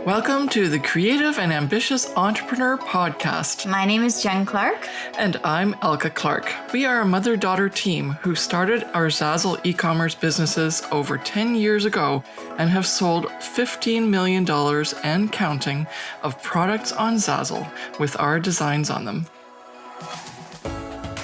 Welcome to the Creative and Ambitious Entrepreneur Podcast. My name is Jen Clark. And I'm Elka Clark. We are a mother-daughter team who started our Zazzle e-commerce businesses over 10 years ago and have sold $15 million and counting of products on Zazzle with our designs on them.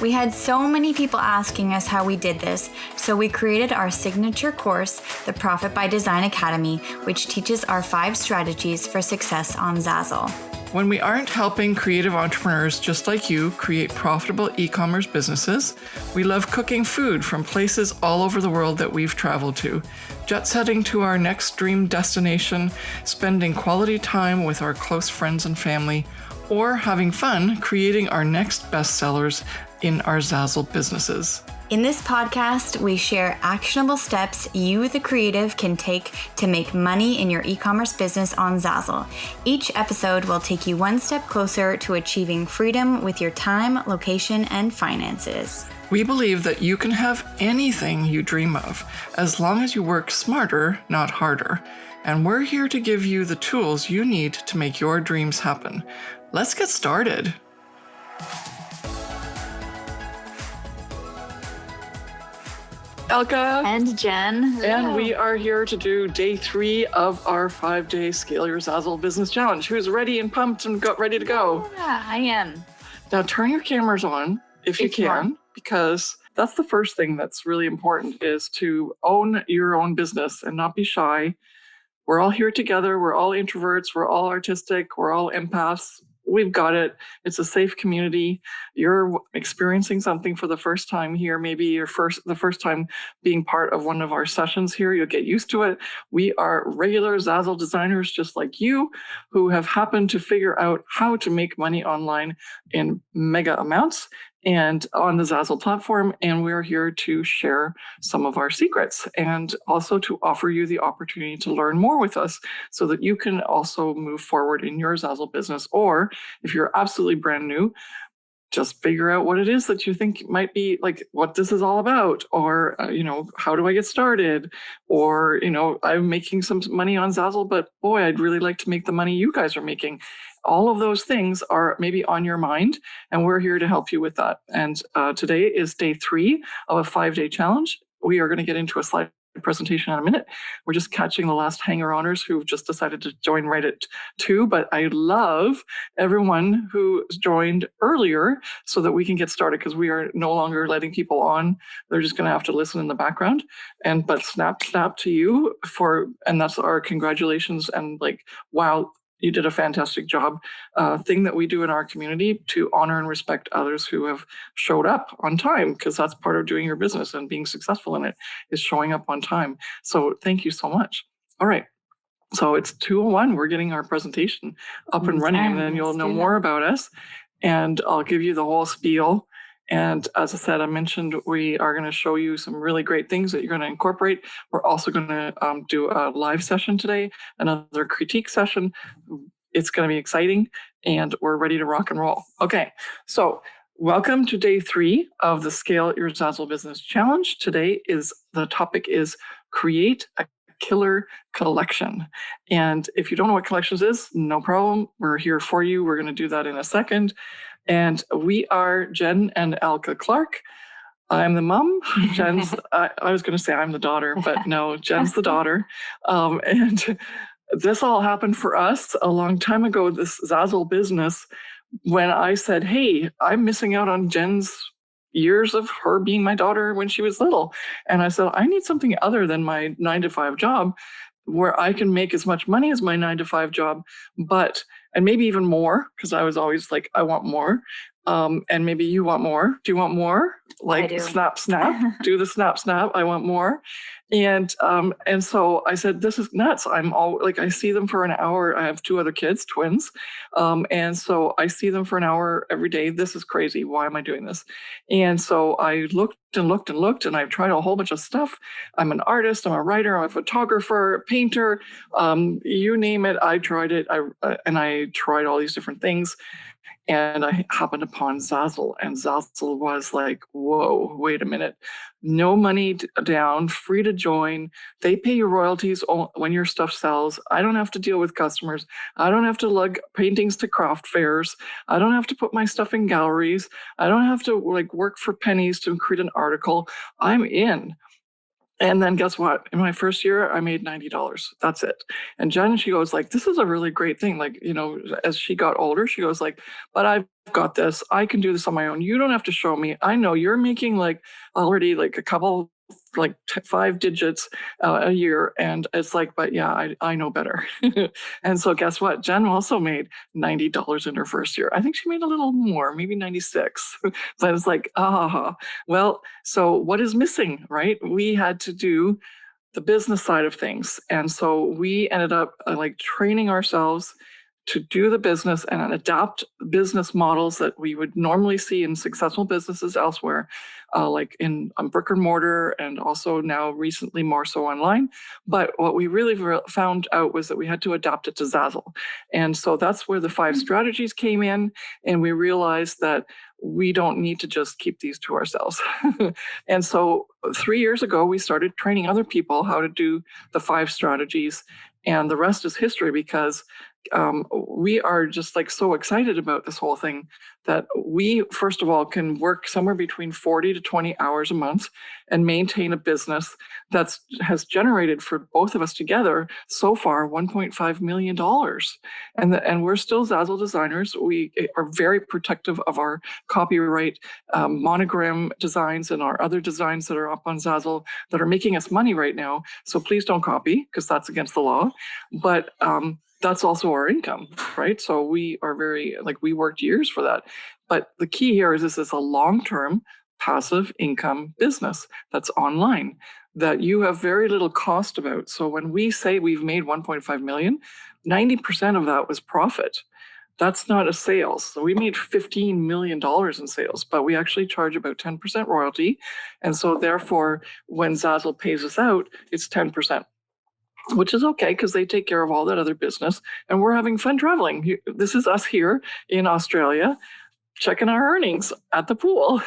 We had so many people asking us how we did this, so we created our signature course, the Profit by Design Academy, which teaches our 5 strategies for success on Zazzle. When we aren't helping creative entrepreneurs just like you create profitable e-commerce businesses, we love cooking food from places all over the world that we've traveled to, jet setting to our next dream destination, spending quality time with our close friends and family, or having fun creating our next bestsellers in our Zazzle businesses. In this podcast, we share actionable steps you, the creative, can take to make money in your e-commerce business on Zazzle. Each episode will take you one step closer to achieving freedom with your time, location, and finances. We believe that you can have anything you dream of, as long as you work smarter, not harder. And we're here to give you the tools you need to make your dreams happen. Let's get started. Elka and Jen. Hello. And we are here to do day 3 of our 5-day Scale Your Zazzle Business Challenge. Who's ready and pumped and ready to go? Yeah, I am. Now turn your cameras on if you can, because that's the first thing that's really important, is to own your own business and not be shy. We're all here together. We're all introverts. We're all artistic. We're all empaths. We've got it. It's a safe community. You're experiencing something for the first time here. Maybe the first time being part of one of our sessions here. You'll get used to it. We are regular Zazzle designers just like you, who have happened to figure out how to make money online in mega amounts and on the Zazzle platform. And we're here to share some of our secrets and also to offer you the opportunity to learn more with us so that you can also move forward in your Zazzle business. Or if you're absolutely brand new, just figure out what it is that you think might be, like, what this is all about, or, how do I get started? Or, I'm making some money on Zazzle, but boy, I'd really like to make the money you guys are making. All of those things are maybe on your mind, and we're here to help you with that. And today is day 3 of a 5-day challenge. We are going to get into a slide presentation in a minute. We're just catching the last hanger-oners who've just decided to join right at 2, but I love everyone who joined earlier so that we can get started, because we are no longer letting people on. They're just going to have to listen in the background. But snap to you and that's our congratulations, and wow, you did a fantastic job. Thing that we do in our community to honor and respect others who have showed up on time, because that's part of doing your business and being successful in it, is showing up on time. So thank you so much. All right. So it's 2:01. We're getting our presentation up and running, and then you'll know more about us. And I'll give you the whole spiel. And as I said, I mentioned we are going to show you some really great things that you're going to incorporate. We're also going to do a live session today, another critique session. It's going to be exciting, and we're ready to rock and roll. Okay, so welcome to day 3 of the Scale Your Zazzle Business Challenge. Today the topic is create a killer collection. And if you don't know what collections is, no problem. We're here for you. We're going to do that in a second. And we are Jen and Elka Clark. I'm the mom. Jen's, I was going to say I'm the daughter, but no, Jen's the daughter. And this all happened for us a long time ago, this Zazzle business, when I said, hey, I'm missing out on Jen's years of her being my daughter when she was little. And I said, I need something other than my 9-to-5 job where I can make as much money as my 9-to-5 job, and maybe even more, because I was always like, I want more. And maybe you want more. Do you want more? Like snap, do the snap. I want more. And so I said, this is nuts. I see them for an hour. I have 2 other kids, twins. And so I see them for an hour every day. This is crazy. Why am I doing this? And so I looked, and I've tried a whole bunch of stuff. I'm an artist, I'm a writer, I'm a photographer, a painter, you name it. I tried it. I tried all these different things. And I happened upon Zazzle, and Zazzle was like, whoa, wait a minute. No money down, free to join. They pay you royalties when your stuff sells. I don't have to deal with customers. I don't have to lug paintings to craft fairs. I don't have to put my stuff in galleries. I don't have to like work for pennies to create an article. I'm in. And then guess what? In my first year, I made $90. That's it. And Jen, she goes like, this is a really great thing. Like, as she got older, she goes like, but I've got this. I can do this on my own. You don't have to show me. I know you're making like already like a couple, like 5 digits a year. And it's like, but yeah, I know better. And so guess what? Jen also made $90 in her first year. I think she made a little more, maybe 96. But it's like, well, so what is missing, right? We had to do the business side of things. And so we ended up like training ourselves to do the business and adapt business models that we would normally see in successful businesses elsewhere, like in brick and mortar, and also now recently more so online. But what we really found out was that we had to adapt it to Zazzle. And so that's where the 5 strategies came in. And we realized that we don't need to just keep these to ourselves. And so 3 years ago, we started training other people how to do the 5 strategies. And the rest is history, because we are just like so excited about this whole thing that we, first of all, can work somewhere between 40 to 20 hours a month and maintain a business that has generated for both of us together so far $1.5 million. And we're still Zazzle designers. We are very protective of our copyright monogram designs and our other designs that are up on Zazzle that are making us money right now. So please don't copy, because that's against the law. But that's also our income, right? So we are very, like, we worked years for that. But the key here is this is a long-term passive income business that's online that you have very little cost about. So when we say we've made 1.5 million, 90% of that was profit. That's not a sales. So we made $15 million in sales, but we actually charge about 10% royalty. And so therefore, when Zazzle pays us out, it's 10%. Which is okay, because they take care of all that other business, and we're having fun traveling. This is us here in Australia checking our earnings at the pool.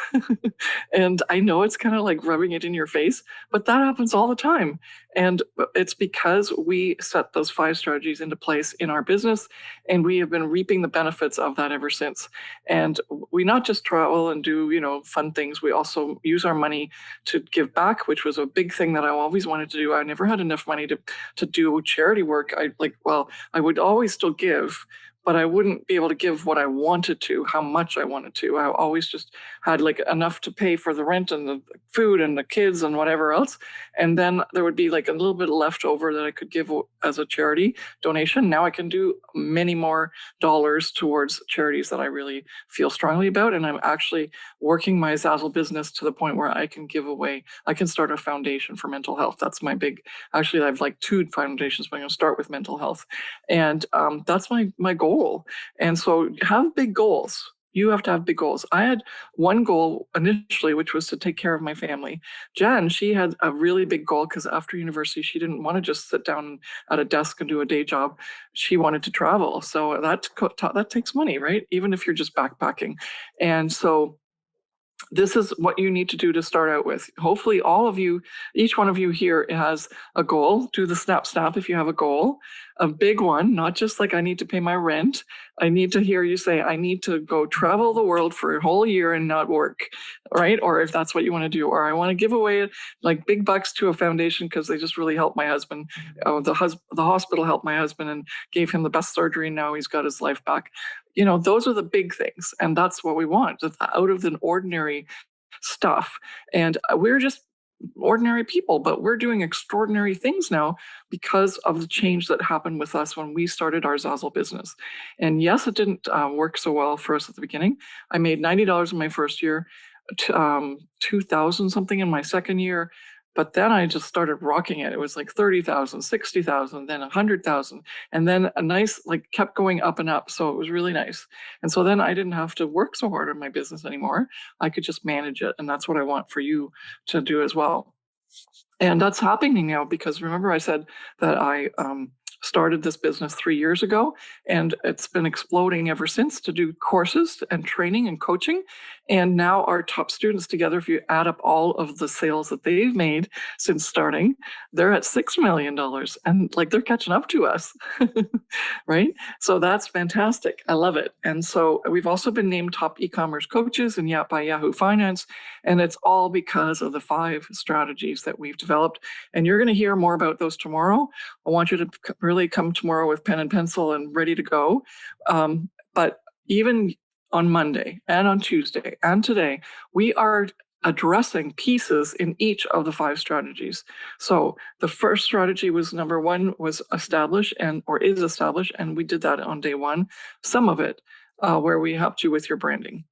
And I know it's kind of like rubbing it in your face, but that happens all the time. And it's because we set those 5 strategies into place in our business, and we have been reaping the benefits of that ever since. And we not just travel and do, fun things. We also use our money to give back, which was a big thing that I always wanted to do. I never had enough money to do charity work. I would always still give, but I wouldn't be able to give what I wanted to, how much I wanted to. I always just had like enough to pay for the rent and the food and the kids and whatever else. And then there would be like a little bit left over that I could give as a charity donation. Now I can do many more dollars towards charities that I really feel strongly about. And I'm actually working my Zazzle business to the point where I can give away, I can start a foundation for mental health. That's my big, actually I have like 2 foundations, but I'm going to start with mental health. And that's my goal. And so have big goals. You have to have big goals. I had one goal initially, which was to take care of my family. Jen, she had a really big goal, because after university, she didn't want to just sit down at a desk and do a day job. She wanted to travel. So that takes money, right? Even if you're just backpacking. And so this is what you need to do to start out with. Hopefully all of you, each one of you here has a goal. Do the snap if you have a goal, a big one, not just like I need to pay my rent. I need to hear you say, I need to go travel the world for a whole year and not work, right? Or if that's what you want to do, or I want to give away like big bucks to a foundation because they just really helped my husband. The hospital helped my husband and gave him the best surgery. And now he's got his life back. Those are the big things. And that's what we want, out of the ordinary stuff. And we're just ordinary people, but we're doing extraordinary things now because of the change that happened with us when we started our Zazzle business. And yes, it didn't work so well for us at the beginning. I made $90 in my first year, 2,000 something in my second year. But then I just started rocking it. It was like 30,000, 60,000, then 100,000. And then a nice, kept going up and up. So it was really nice. And so then I didn't have to work so hard on my business anymore. I could just manage it. And that's what I want for you to do as well. And that's happening now, because remember I said that I started this business 3 years ago, and it's been exploding ever since to do courses and training and coaching. And now our top students together, if you add up all of the sales that they've made since starting, they're at $6 million, and like they're catching up to us, right? So that's fantastic. I love it. And so we've also been named top e-commerce coaches and by Yahoo Finance, and it's all because of the 5 strategies that we've developed. And you're going to hear more about those tomorrow. I want you to really come tomorrow with pen and pencil and ready to go. But even on Monday and on Tuesday and today, we are addressing pieces in each of the 5 strategies. So the first strategy was number 1 was establish or is established, and we did that on day 1. Some of it where we helped you with your branding.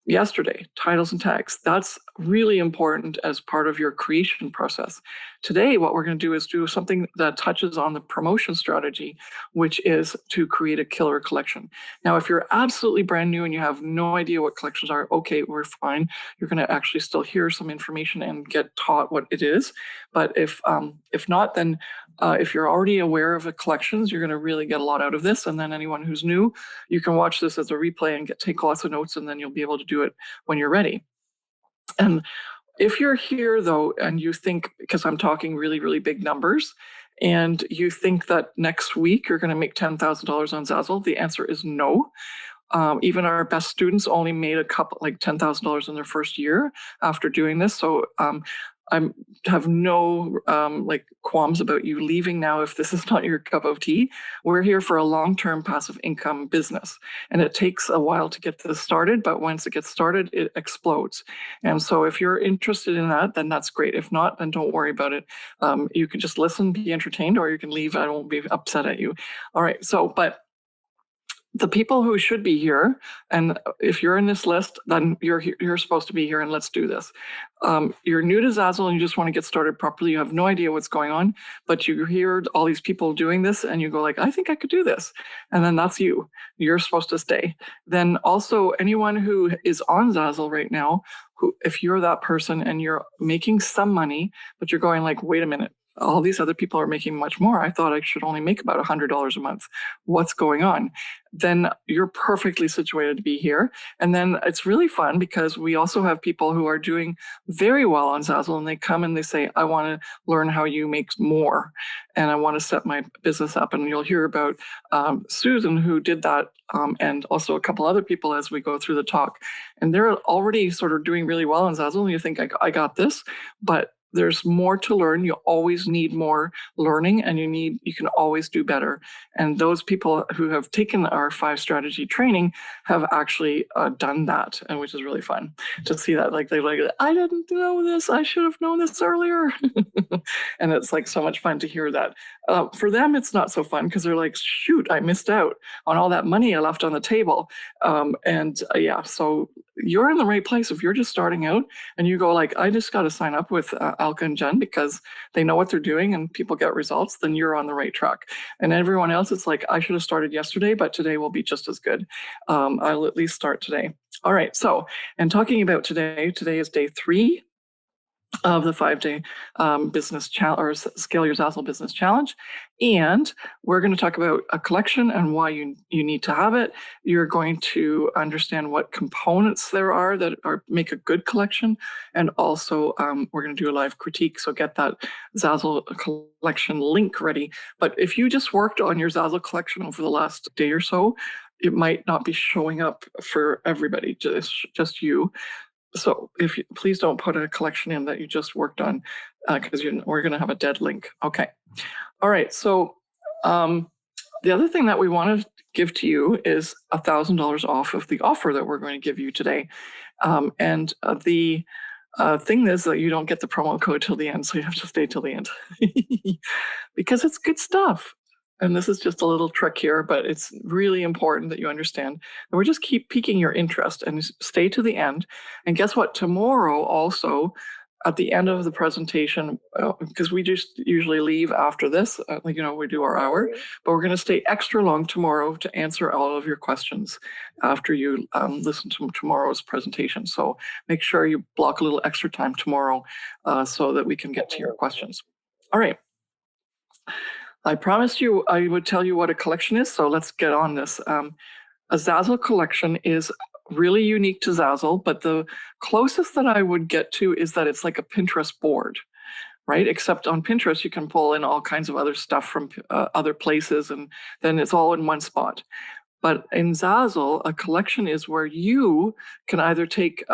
Yesterday, titles and tags. That's really important as part of your creation process. Today, what we're going to do is do something that touches on the promotion strategy, which is to create a killer collection. Now, if you're absolutely brand new and you have no idea what collections are, okay, we're fine. You're going to actually still hear some information and get taught what it is. But if not, then if you're already aware of the collections, you're going to really get a lot out of this. And then anyone who's new, you can watch this as a replay and take lots of notes, and then you'll be able to do it when you're ready. And if you're here though, and you think, because I'm talking really, really big numbers, and you think that next week you're going to make $10,000 on Zazzle, the answer is no. Even our best students only made like $10,000 in their first year after doing this. So I have no like qualms about you leaving now if this is not your cup of tea. We're here for a long-term passive income business, and it takes a while to get this started, but once it gets started, it explodes. And so if you're interested in that, then that's great. If not, then don't worry about it. You can just listen, be entertained, or you can leave. I won't be upset at you. All right, so, but the people who should be here, and if you're in this list, then you're supposed to be here, and let's do this. You're new to Zazzle and you just want to get started properly. You have no idea what's going on, but you hear all these people doing this and you go like, I think I could do this. And then that's you. You're supposed to stay. Then also anyone who is on Zazzle right now, who, if you're that person and you're making some money, but you're going like, wait a minute, all these other people are making much more. I thought I should only make about $100 a month. What's going on? Then you're perfectly situated to be here. And then it's really fun because we also have people who are doing very well on Zazzle, and they come and they say, I want to learn how you make more, and I want to set my business up. And you'll hear about Susan, who did that, and also a couple other people as we go through the talk. And they're already sort of doing really well on Zazzle, and you think, I got this, but there's more to learn. You always need more learning, and you can always do better. And those people who have taken our 5 strategy training have actually done that, and which is really fun to see that. Like they're like, I didn't know this. I should have known this earlier. And it's like so much fun to hear that. For them, it's not so fun because they're like, shoot, I missed out on all that money I left on the table. Yeah, so you're in the right place. If you're just starting out and you go like, I just got to sign up with Alka and Jen because they know what they're doing and people get results, then you're on the right track. And everyone else, it's like, I should have started yesterday, but today will be just as good. I'll at least start today. All right. So, and talking about today is day 3 of the 5-day business challenge, or Scale Your Zazzle Business Challenge. And we're going to talk about a collection and why you need to have it. You're going to understand what components there are that make a good collection. And also we're going to do a live critique. So get that Zazzle collection link ready. But if you just worked on your Zazzle collection over the last day or so, it might not be showing up for everybody, just you. So please don't put a collection in that you just worked on because we're going to have a dead link. Okay. All right. So the other thing that we want to give to you is $1,000 off of the offer that we're going to give you today. And the thing is that you don't get the promo code till the end, so you have to stay till the end because it's good stuff. And this is just a little trick here, but it's really important that you understand that we're just keep piquing your interest and stay to the end. And guess what? Tomorrow also, at the end of the presentation, because we just usually leave after this, we do our hour, but we're going to stay extra long tomorrow to answer all of your questions after you listen to tomorrow's presentation. So make sure you block a little extra time tomorrow so that we can get to your questions. All right. I promised you I would tell you what a collection is, so let's get on this. A Zazzle collection is really unique to Zazzle, but the closest that I would get to is that it's like a Pinterest board, right? Except on Pinterest, you can pull in all kinds of other stuff from other places, and then it's all in one spot. But in Zazzle, a collection is where you can either take,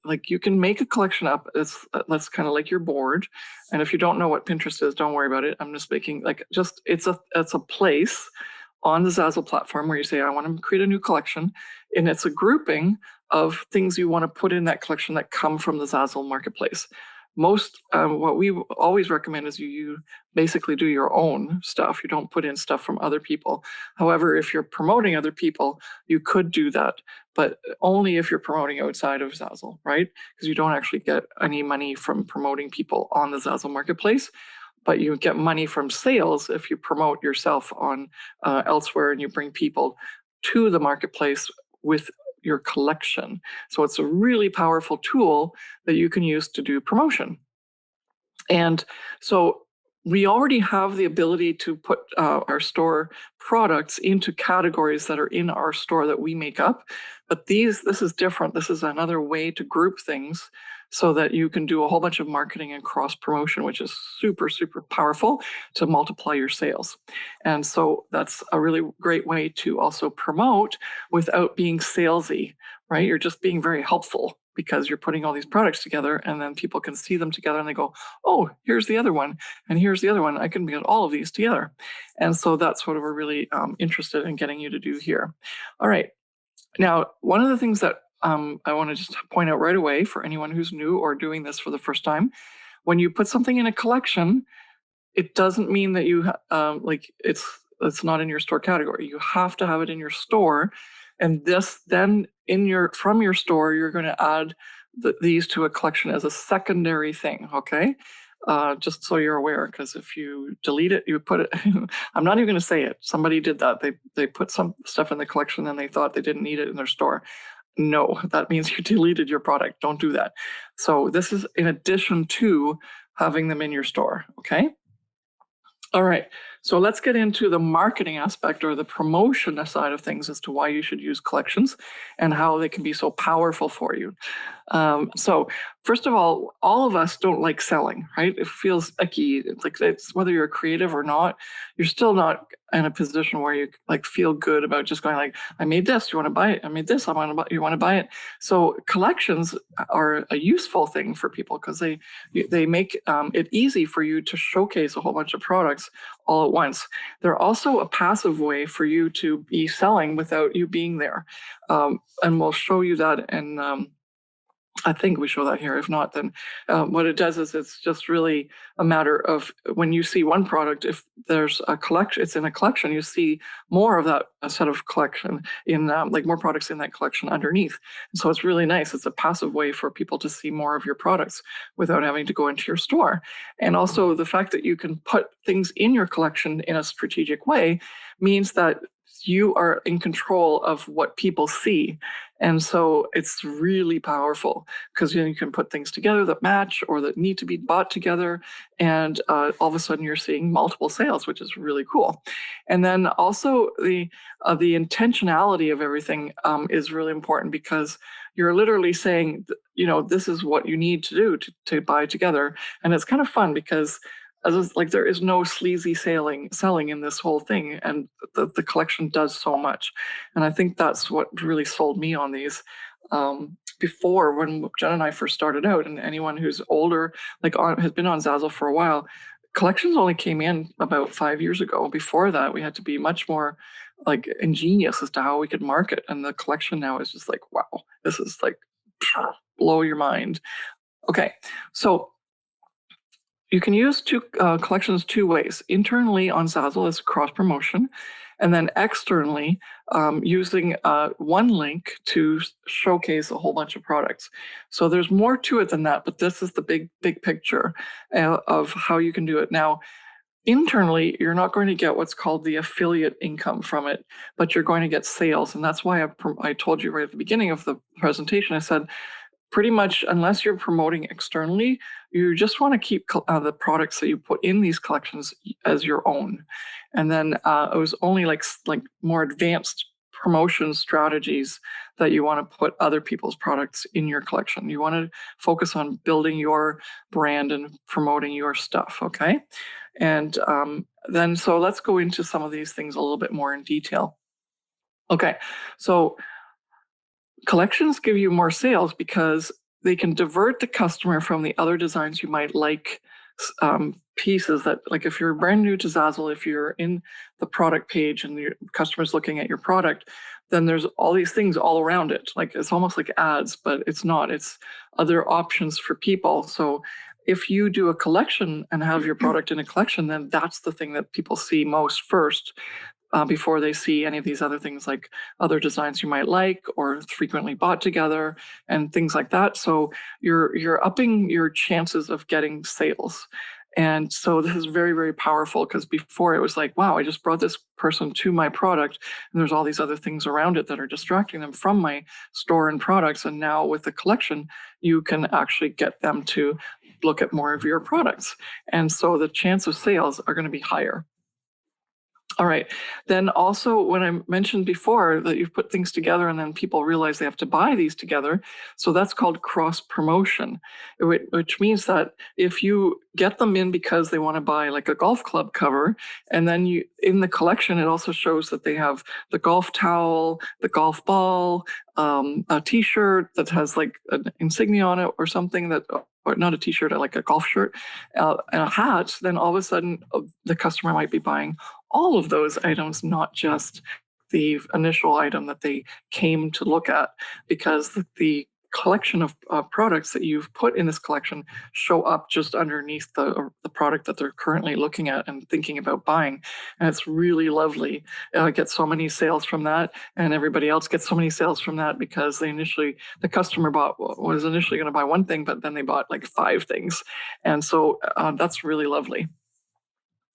like you can make a collection up. That's kind of like your board. And if you don't know what Pinterest is, don't worry about it. I'm just making like just it's a place on the Zazzle platform where you say, I want to create a new collection, and it's a grouping of things you want to put in that collection that come from the Zazzle marketplace. What we always recommend is you basically do your own stuff. You don't put in stuff from other people. However, if you're promoting other people, you could do that, but only if you're promoting outside of Zazzle, right? Because you don't actually get any money from promoting people on the Zazzle marketplace, but you get money from sales if you promote yourself on elsewhere and you bring people to the marketplace with your collection. So it's a really powerful tool that you can use to do promotion. And so we already have the ability to put our store products into categories that are in our store that we make up. But this is different. This is another way to group things so that you can do a whole bunch of marketing and cross promotion, which is super, super powerful to multiply your sales. And so that's a really great way to also promote without being salesy, right? You're just being very helpful because you're putting all these products together, and then people can see them together and they go, oh, here's the other one, and here's the other one. I can get all of these together. And so that's what we're really interested in getting you to do here. All right. Now, one of the things that I want to just point out right away for anyone who's new or doing this for the first time, when you put something in a collection, it doesn't mean that you like it's not in your store category. You have to have it in your store, and this then from your store, you're going to add these to a collection as a secondary thing. Okay. Just so you're aware, because if you delete it, you put it, I'm not even going to say it. Somebody did that. They put some stuff in the collection and they thought they didn't need it in their store. No, that means you deleted your product. Don't do that. So this is in addition to having them in your store. Okay. All right. So let's get into the marketing aspect or the promotion side of things as to why you should use collections and how they can be so powerful for you. So first of all of us don't like selling, right? It feels icky. It's like whether you're creative or not, you're still not in a position where you like feel good about just going like, I made this, you want to buy it? I made this, you want to buy it? So collections are a useful thing for people because they make it easy for you to showcase a whole bunch of products all at once. They're also a passive way for you to be selling without you being there. And we'll show you that in I think we show that here. If not, then what it does is it's just really a matter of when you see one product, if there's a collection, it's in a collection, you see more of that set of collection in like more products in that collection underneath. And so it's really nice. It's a passive way for people to see more of your products without having to go into your store. And also the fact that you can put things in your collection in a strategic way means that you are in control of what people see. And so it's really powerful because you can put things together that match or that need to be bought together. And all of a sudden you're seeing multiple sales, which is really cool. And then also the intentionality of everything is really important because you're literally saying, this is what you need to do to buy together. And it's kind of fun because like there is no sleazy selling in this whole thing, and the collection does so much. And I think that's what really sold me on these. Before, when Jen and I first started out, and anyone who's older, has been on Zazzle for a while, collections only came in about 5 years ago. Before that, we had to be much more like ingenious as to how we could market. And the collection now is just like, wow, this is like blow your mind. Okay, so you can use collections two ways. Internally on Zazzle as cross promotion, and then externally using one link to showcase a whole bunch of products. So there's more to it than that, but this is the big picture of how you can do it. Now, internally, you're not going to get what's called the affiliate income from it, but you're going to get sales. And that's why I told you right at the beginning of the presentation, I said, pretty much, unless you're promoting externally, you just want to keep the products that you put in these collections as your own. And then it was only like more advanced promotion strategies that you want to put other people's products in your collection. You want to focus on building your brand and promoting your stuff, okay? And then, so let's go into some of these things a little bit more in detail. Okay, so collections give you more sales because they can divert the customer from the other designs you might like, pieces that, like if you're brand new to Zazzle, if you're in the product page and your customer's looking at your product, then there's all these things all around it. Like it's almost like ads, but it's not. It's other options for people. So if you do a collection and have your product in a collection, then that's the thing that people see most first. Before they see any of these other things like other designs you might like or frequently bought together and things like that. So you're upping your chances of getting sales. And so this is very, very powerful because before it was like, wow, I just brought this person to my product and there's all these other things around it that are distracting them from my store and products. And now with the collection, you can actually get them to look at more of your products. And so the chance of sales are going to be higher. All right. Then also, when I mentioned before that you put things together and then people realize they have to buy these together, so that's called cross promotion, which means that if you get them in because they want to buy like a golf club cover, and then you in the collection, it also shows that they have the golf towel, the golf ball, a T-shirt that has like an insignia on it or something that. Or not a T-shirt, like a golf shirt, and a hat, then all of a sudden the customer might be buying all of those items, not just the initial item that they came to look at, because the collection of products that you've put in this collection show up just underneath the product that they're currently looking at and thinking about buying. And it's really lovely. I get so many sales from that, and everybody else gets so many sales from that because the customer was initially going to buy one thing, but then they bought like 5 things. And so that's really lovely.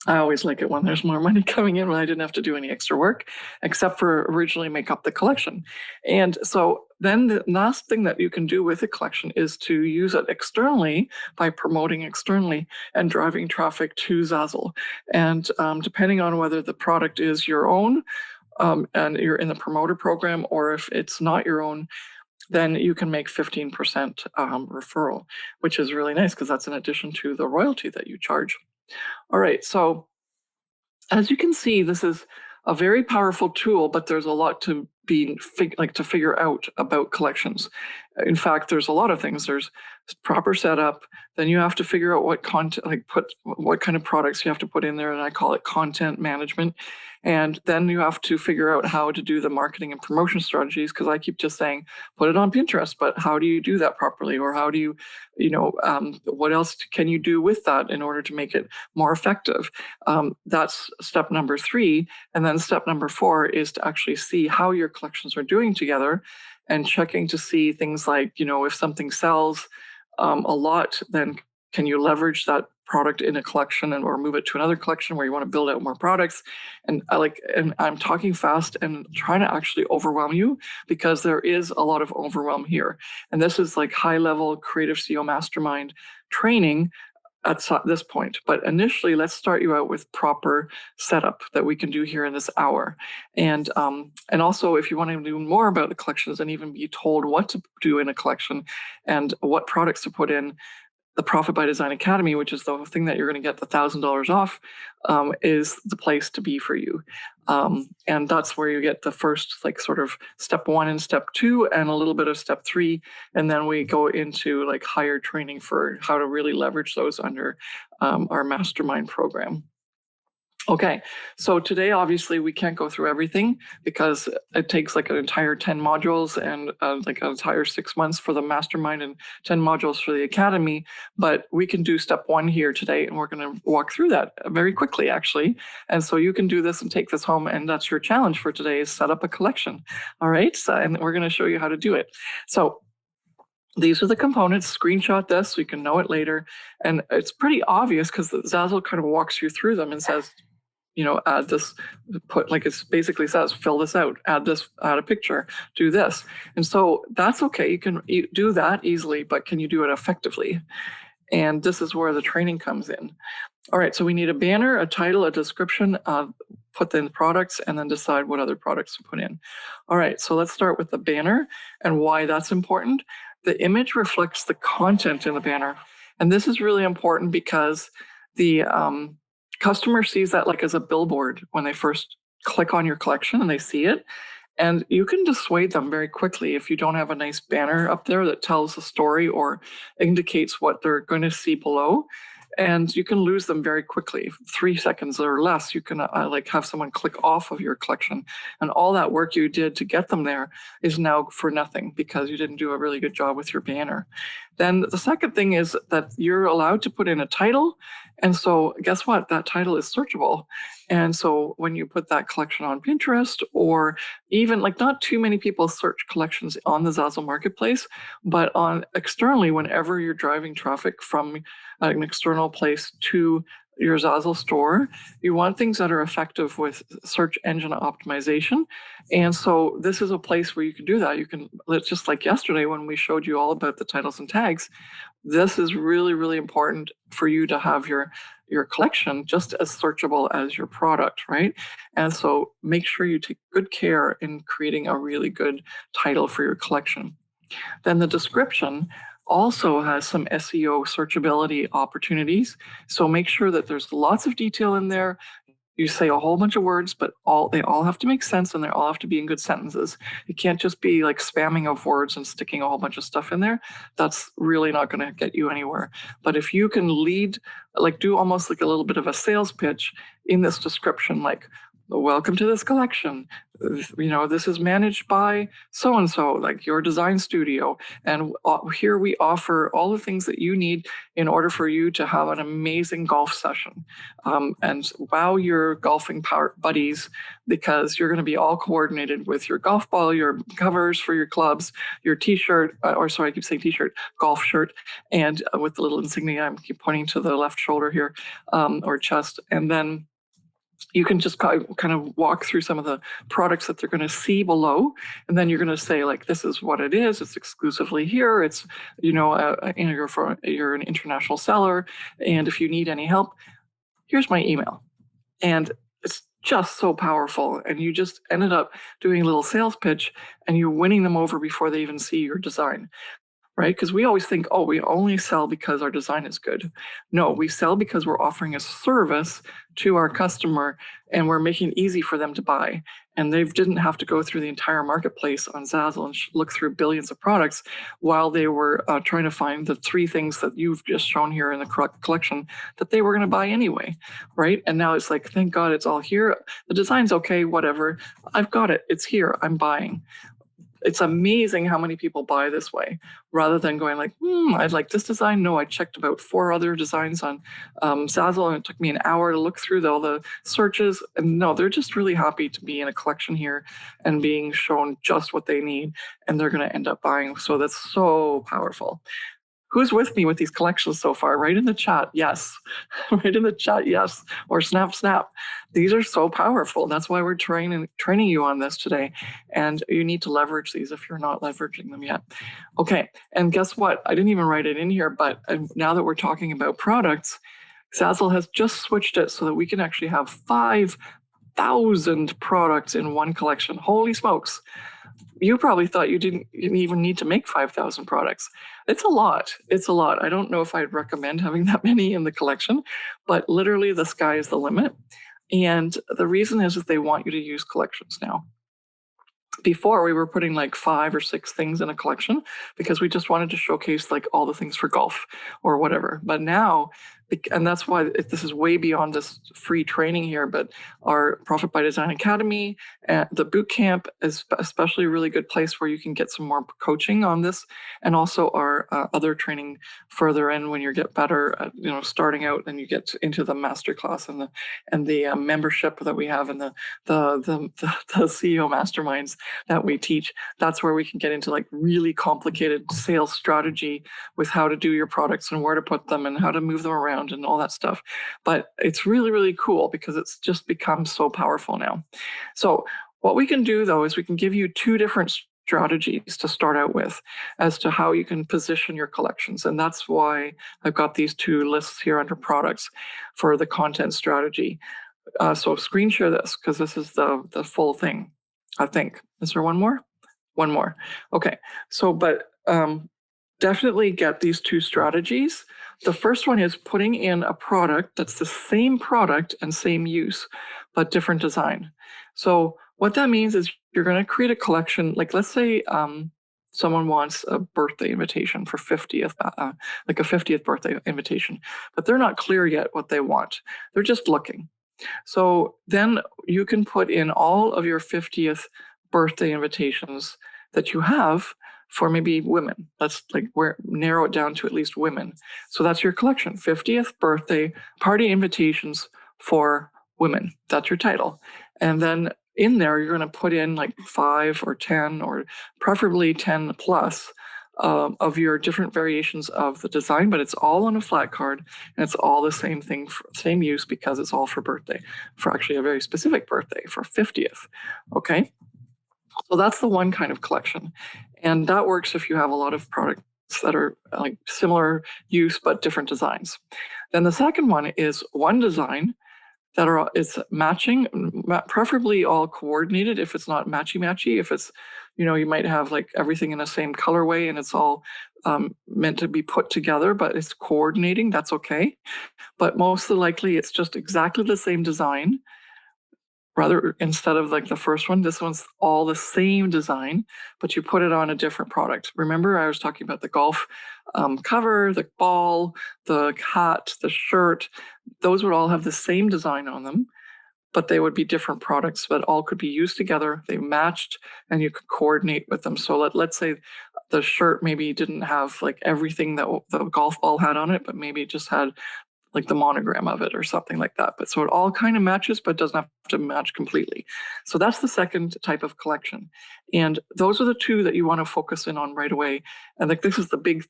I always like it when there's more money coming in when I didn't have to do any extra work, except for originally make up the collection. And so then the last thing that you can do with a collection is to use it externally by promoting externally and driving traffic to Zazzle. And depending on whether the product is your own and you're in the promoter program, or if it's not your own, then you can make 15% referral, which is really nice because that's in addition to the royalty that you charge. All right, so as you can see, this is a very powerful tool, but there's a lot to figure out about collections. In fact, there's a lot of things. There's proper setup. Then you have to figure out what content, what kind of products you have to put in there, and I call it content management. And then you have to figure out how to do the marketing and promotion strategies, because I keep just saying, put it on Pinterest, but how do you do that properly? Or how do you, what else can you do with that in order to make it more effective? That's step number 3. And then step number 4 is to actually see how your collections are doing together and checking to see things like, if something sells a lot, then can you leverage that product in a collection or move it to another collection where you want to build out more products? And I'm talking fast and trying to actually overwhelm you because there is a lot of overwhelm here. And this is like high level creative CEO mastermind training at this point. But initially, let's start you out with proper setup that we can do here in this hour. And also, if you want to know more about the collections and even be told what to do in a collection and what products to put in, the Profit by Design Academy, which is the thing that you're going to get the $1,000 off, is the place to be for you. And that's where you get the first sort of step 1 and step 2 and a little bit of step 3. And then we go into higher training for how to really leverage those under our mastermind program. Okay, so today, obviously, we can't go through everything because it takes an entire 10 modules and an entire 6 months for the mastermind and 10 modules for the academy. But we can do step 1 here today, and we're going to walk through that very quickly, actually. And so you can do this and take this home, and that's your challenge for today is set up a collection. All right, and we're going to show you how to do it. So these are the components. Screenshot this so you can know it later. And it's pretty obvious because Zazzle kind of walks you through them and says, add this, put, like it basically says, fill this out, add this, add a picture, do this. And so that's okay. You can do that easily, but can you do it effectively? And this is where the training comes in. All right, so we need a banner, a title, a description, put in the products, and then decide what other products to put in. All right, so let's start with the banner and why that's important. The image reflects the content in the banner. And this is really important because the customer sees that like as a billboard when they first click on your collection and they see it. And you can dissuade them very quickly if you don't have a nice banner up there that tells the story or indicates what they're going to see below. And you can lose them very quickly. 3 seconds or less, you can like have someone click off of your collection. And all that work you did to get them there is now for nothing because you didn't do a really good job with your banner. Then the second thing is that you're allowed to put in a title. And so guess what? That title is searchable. And so when you put that collection on Pinterest, or even like not too many people search collections on the Zazzle Marketplace, but on externally, whenever you're driving traffic from an external place to your Zazzle store, you want things that are effective with search engine optimization. And so this is a place where you can do that. You can, just like yesterday when we showed you all about the titles and tags, this is really, really important for you to have your collection just as searchable as your product, right? And so make sure you take good care in creating a really good title for your collection. Then the description also has some SEO searchability opportunities. So make sure that there's lots of detail in there. You say a whole bunch of words, but they all have to make sense and they all have to be in good sentences. You can't just be like spamming of words and sticking a whole bunch of stuff in there. That's really not going to get you anywhere. But if you can lead, like do almost like a little bit of a sales pitch in this description, like, welcome to this collection. This is managed by so-and-so, like your design studio. And here we offer all the things that you need in order for you to have an amazing golf session. And wow your golfing buddies, because you're going to be all coordinated with your golf ball, your covers for your clubs, your t-shirt, I keep saying t-shirt, golf shirt, and with the little insignia, I keep pointing to the left shoulder here, or chest. And then you can just kind of walk through some of the products that they're going to see below. And then you're going to say, like, this is what it is. It's exclusively here. It's, you're an international seller. And if you need any help, here's my email. And it's just so powerful. And you just ended up doing a little sales pitch and you're winning them over before they even see your design. Right? Because we always think, oh, we only sell because our design is good. No, we sell because we're offering a service to our customer and we're making it easy for them to buy. And they didn't have to go through the entire marketplace on Zazzle and look through billions of products while they were trying to find the 3 things that you've just shown here in the collection that they were going to buy anyway, right? And now it's like, thank God it's all here. The design's okay, whatever. I've got it. It's here. I'm buying. It's amazing how many people buy this way rather than going like, I'd like this design. No, I checked about 4 other designs on Zazzle and it took me an hour to look through all the searches. And no, they're just really happy to be in a collection here and being shown just what they need. And they're going to end up buying. So that's so powerful. Who's with me with these collections so far? Write in the chat, yes. Write in the chat, yes. Or snap. These are so powerful. That's why we're training you on this today. And you need to leverage these if you're not leveraging them yet. Okay, and guess what? I didn't even write it in here, but now that we're talking about products, Zazzle has just switched it so that we can actually have 5,000 products in one collection. Holy smokes. You probably thought you didn't even need to make 5,000 products. It's a lot. I don't know if I'd recommend having that many in the collection, but literally the sky is the limit. And the reason is that they want you to use collections now. Before we were putting like 5 or 6 things in a collection because we just wanted to showcase like all the things for golf or whatever. But now, and that's why this is way beyond this free training here, but our Profit by Design Academy, the boot camp is especially a really good place where you can get some more coaching on this, and also our other training further in when you get better at, starting out, and you get into the masterclass and the membership that we have and the CEO masterminds that we teach. That's where we can get into like really complicated sales strategy with how to do your products and where to put them and how to move them around around and all that stuff. But it's really, really cool because it's just become so powerful now. So what we can do though is we can give you two different strategies to start out with as to how you can position your collections. And that's why I've got these two lists here under products for the content strategy. So screen share this because this is the full thing, I think. Is there one more? One more. Okay. So, but definitely get these two strategies. The first one is putting in a product that's the same product and same use, but different design. So what that means is you're going to create a collection. Like let's say someone wants a birthday invitation for 50th, like a 50th birthday invitation, but they're not clear yet what they want. They're just looking. So then you can put in all of your 50th birthday invitations that you have for maybe women. Let's narrow it down to at least women. So that's your collection, 50th birthday party invitations for women. That's your title. And then in there, you're going to put in like 5 or 10 or preferably 10 plus of your different variations of the design, but it's all on a flat card and it's all the same thing, same use because it's all for birthday, for actually a very specific birthday, for 50th. Okay. So that's the one kind of collection. And that works if you have a lot of products that are like similar use but different designs. Then the second one is one design that it's matching, preferably all coordinated. If it's not matchy, if it's, you might have like everything in the same colorway and it's all meant to be put together, but it's coordinating, that's okay. But most likely it's just exactly the same design. Rather, instead of like the first one, this one's all the same design, but you put it on a different product. Remember, I was talking about the golf cover, the ball, the hat, the shirt. Those would all have the same design on them, but they would be different products, but all could be used together. They matched and you could coordinate with them. So let's say the shirt maybe didn't have like everything that the golf ball had on it, but maybe it just had like the monogram of it or something like that. But so it all kind of matches, but doesn't have to match completely. So that's the second type of collection. And those are the two that you want to focus in on right away. And like this is the big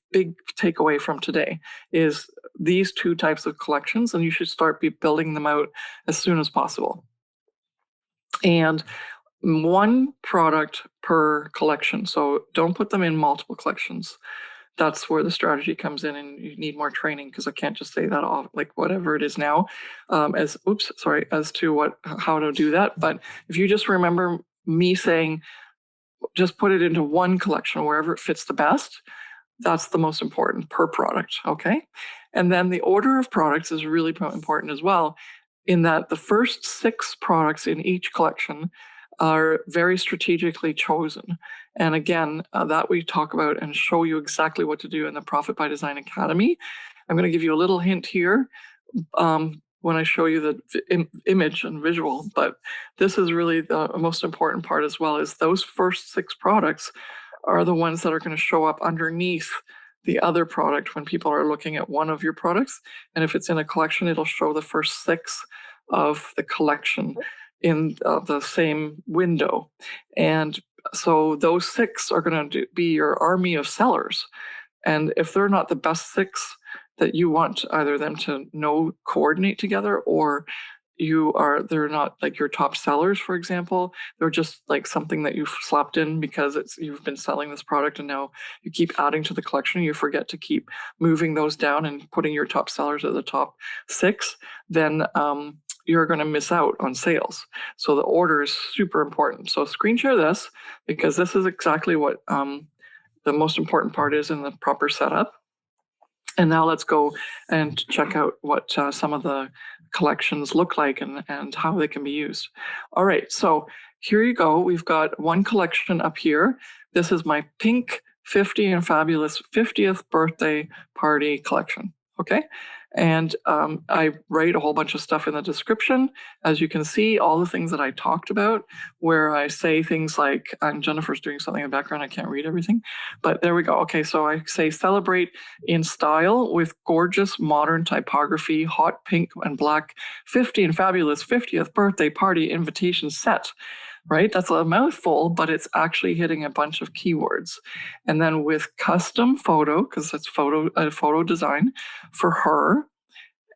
takeaway from today is these two types of collections, and you should start building them out as soon as possible. And one product per collection. So don't put them in multiple collections. That's where the strategy comes in, and you need more training because I can't just say that off like whatever it is now as to how to do that. But if you just remember me saying, just put it into one collection wherever it fits the best, that's the most important per product. Okay. And then the order of products is really important as well, in that the first 6 products in each collection are very strategically chosen. And again, that we talk about and show you exactly what to do in the Profit by Design Academy. I'm going to give you a little hint here when I show you the image and visual, but this is really the most important part as well, is those first 6 products are the ones that are going to show up underneath the other product when people are looking at one of your products. And if it's in a collection, it'll show the first 6 of the collection in the same window. And so those 6 are going to be your army of sellers. And if they're not the best 6 that you want either them to coordinate together, or they're not like your top sellers, for example, they're just like something that you've slapped in because you've been selling this product and now you keep adding to the collection, you forget to keep moving those down and putting your top sellers at the top 6, then you're going to miss out on sales. So the order is super important. So screen share this because this is exactly what the most important part is in the proper setup. And now let's go and check out what some of the collections look like and how they can be used. All right, so here you go. We've got one collection up here. This is my pink 50 and fabulous 50th birthday party collection. Okay. And I write a whole bunch of stuff in the description. As you can see, all the things that I talked about, where I say things like, Jennifer's doing something in the background, I can't read everything, but there we go. Okay, so I say celebrate in style with gorgeous modern typography, hot pink and black 50 and fabulous 50th birthday party invitation set. Right? That's a mouthful, but it's actually hitting a bunch of keywords. And then with custom photo, because it's photo design for her,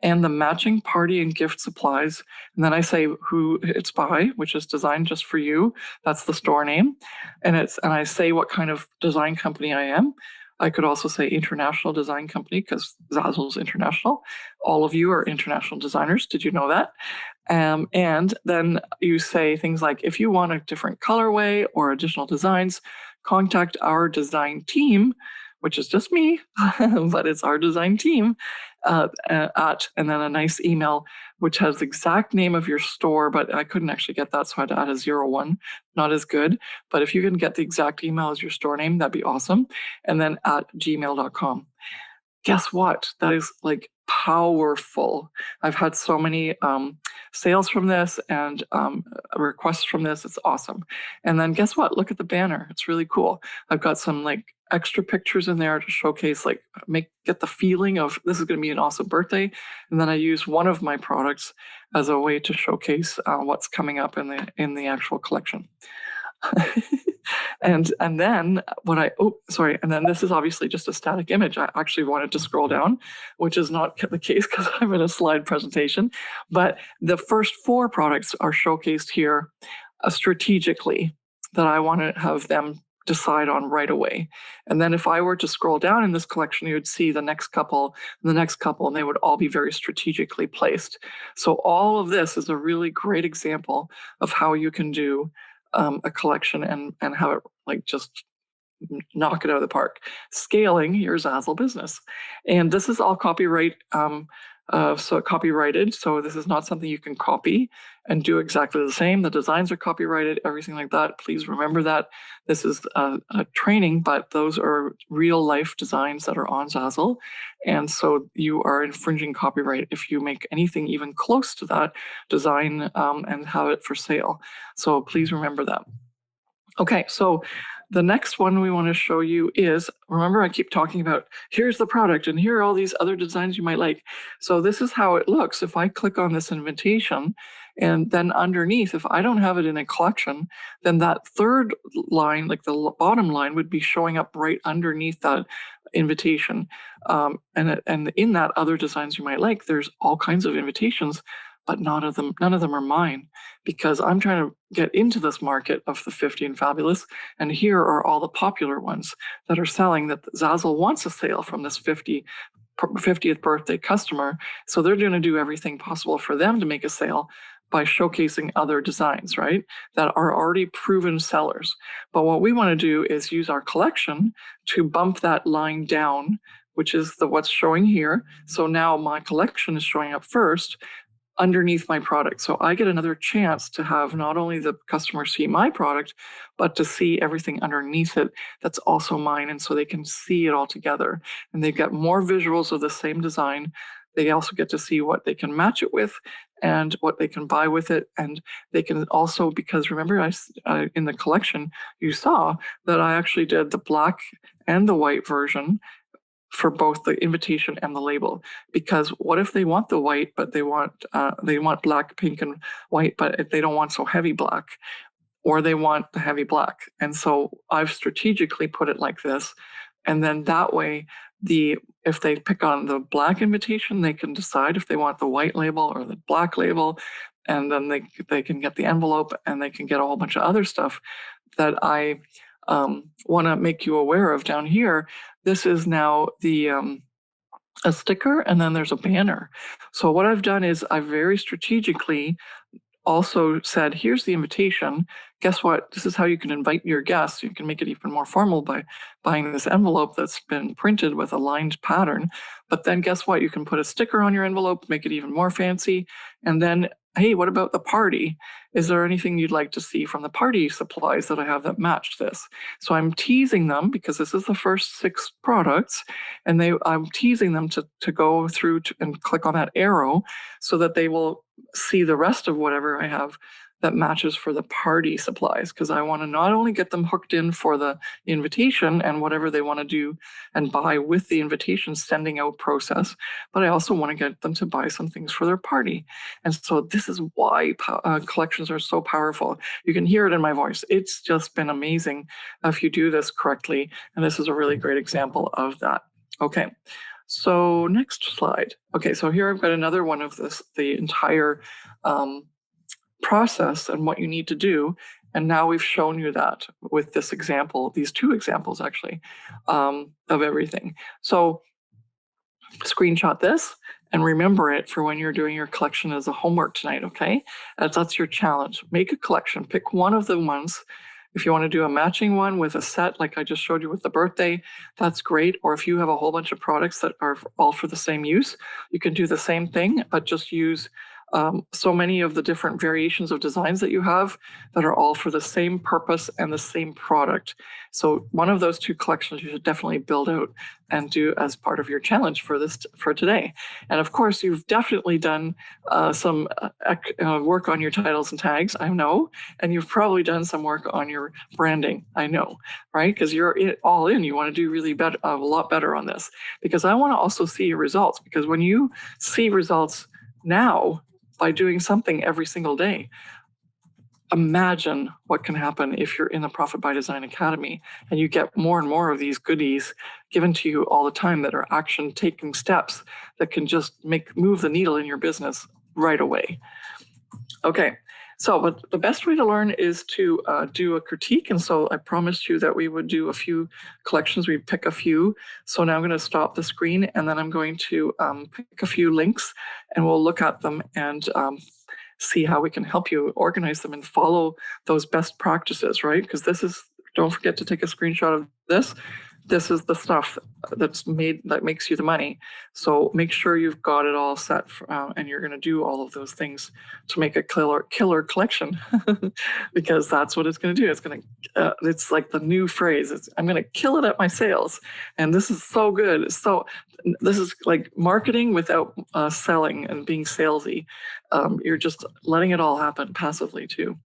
and the matching party and gift supplies. And then I say who it's by, which is designed just for you. That's the store name. And I say what kind of design company I am. I could also say international design company because Zazzle is international. All of you are international designers. Did you know that? And then you say things like, if you want a different colorway or additional designs, contact our design team, which is just me, but it's our design team, and then a nice email, which has the exact name of your store, but I couldn't actually get that, so I had to add a 01, not as good. But if you can get the exact email as your store name, that'd be awesome. And then at gmail.com. Guess what? That is like powerful. I've had so many sales from this and requests from this. It's awesome. And then guess what? Look at the banner. It's really cool. I've got some like extra pictures in there to showcase, like get the feeling of this is going to be an awesome birthday. And then I use one of my products as a way to showcase what's coming up in the actual collection. And then and then this is obviously just a static image. I actually wanted to scroll down, which is not the case because I'm in a slide presentation. But the first 4 products are showcased here strategically that I want to have them decide on right away. And then if I were to scroll down in this collection, you would see the next couple, and they would all be very strategically placed. So all of this is a really great example of how you can do a collection and have it like just knock it out of the park. Scaling your Zazzle business. And this is all copyright, copyrighted. So this is not something you can copy and do exactly the same. The designs are copyrighted, everything like that. Please remember that. This is a training, but those are real life designs that are on Zazzle. And so you are infringing copyright if you make anything even close to that design and have it for sale. So please remember that. Okay, so the next one we want to show you is, remember I keep talking about, here's the product and here are all these other designs you might like. So this is how it looks. If I click on this invitation and then underneath, if I don't have it in a collection, then that third line, like the bottom line, would be showing up right underneath that invitation. And in that other designs you might like, there's all kinds of invitations, but none of them are mine, because I'm trying to get into this market of the 50 and fabulous. And here are all the popular ones that are selling, that Zazzle wants a sale from this 50th birthday customer. So they're going to do everything possible for them to make a sale by showcasing other designs, right? That are already proven sellers. But what we want to do is use our collection to bump that line down, which is what's showing here. So now my collection is showing up first underneath my product. So I get another chance to have not only the customer see my product, but to see everything underneath it that's also mine. And so they can see it all together. And they've got more visuals of the same design. They also get to see what they can match it with and what they can buy with it. And they can also, because remember, in the collection, you saw that I actually did the black and the white version for both the invitation and the label. Because what if they want the white, but they want black, pink, and white, but they don't want so heavy black, or they want the heavy black. And so I've strategically put it like this. And then that way, if they pick on the black invitation, they can decide if they want the white label or the black label. And then they can get the envelope and they can get a whole bunch of other stuff that I want to make you aware of down here. This is now a sticker, and then there's a banner. So what I've done is I've very strategically also said, here's the invitation. Guess what? This is how you can invite your guests. You can make it even more formal by buying this envelope that's been printed with a lined pattern. But then guess what? You can put a sticker on your envelope, make it even more fancy. And then, hey, what about the party? Is there anything you'd like to see from the party supplies that I have that match this? So I'm teasing them, because this is the first 6 products, and I'm teasing them to go through and click on that arrow so that they will see the rest of whatever I have that matches for the party supplies, because I want to not only get them hooked in for the invitation and whatever they want to do and buy with the invitation sending out process, but I also want to get them to buy some things for their party. And so this is why collections are so powerful. You can hear it in my voice. It's just been amazing if you do this correctly. And this is a really great example of that. Okay. So next slide. Okay, so here I've got another one of the entire process and what you need to do. And now we've shown you that with this example, these two examples actually, of everything. So screenshot this and remember it for when you're doing your collection as a homework tonight, okay? That's your challenge. Make a collection, pick one of the ones. If you want to do a matching one with a set, like I just showed you with the birthday, that's great. Or if you have a whole bunch of products that are all for the same use, you can do the same thing, but just use so many of the different variations of designs that you have that are all for the same purpose and the same product. So one of those two collections you should definitely build out and do as part of your challenge for today. And of course, you've definitely done some work on your titles and tags, I know, and you've probably done some work on your branding, I know, right? Because you're all in. You want to do really a lot better on this. Because I want to also see your results. Because when you see results now, by doing something every single day, imagine what can happen if you're in the Profit by Design Academy and you get more and more of these goodies given to you all the time that are action taking steps that can just move the needle in your business right away. Okay, so but the best way to learn is to do a critique. And so I promised you that we would do a few collections. We'd pick a few. So now I'm going to stop the screen and then I'm going to pick a few links and we'll look at them and see how we can help you organize them and follow those best practices, right? Because don't forget to take a screenshot of this. This is the stuff that makes you the money. So make sure you've got it all set and you're going to do all of those things to make a killer collection because that's what it's going to do. It's like the new phrase. I'm going to kill it at my sales. And this is so good. So this is like marketing without selling and being salesy. You're just letting it all happen passively too.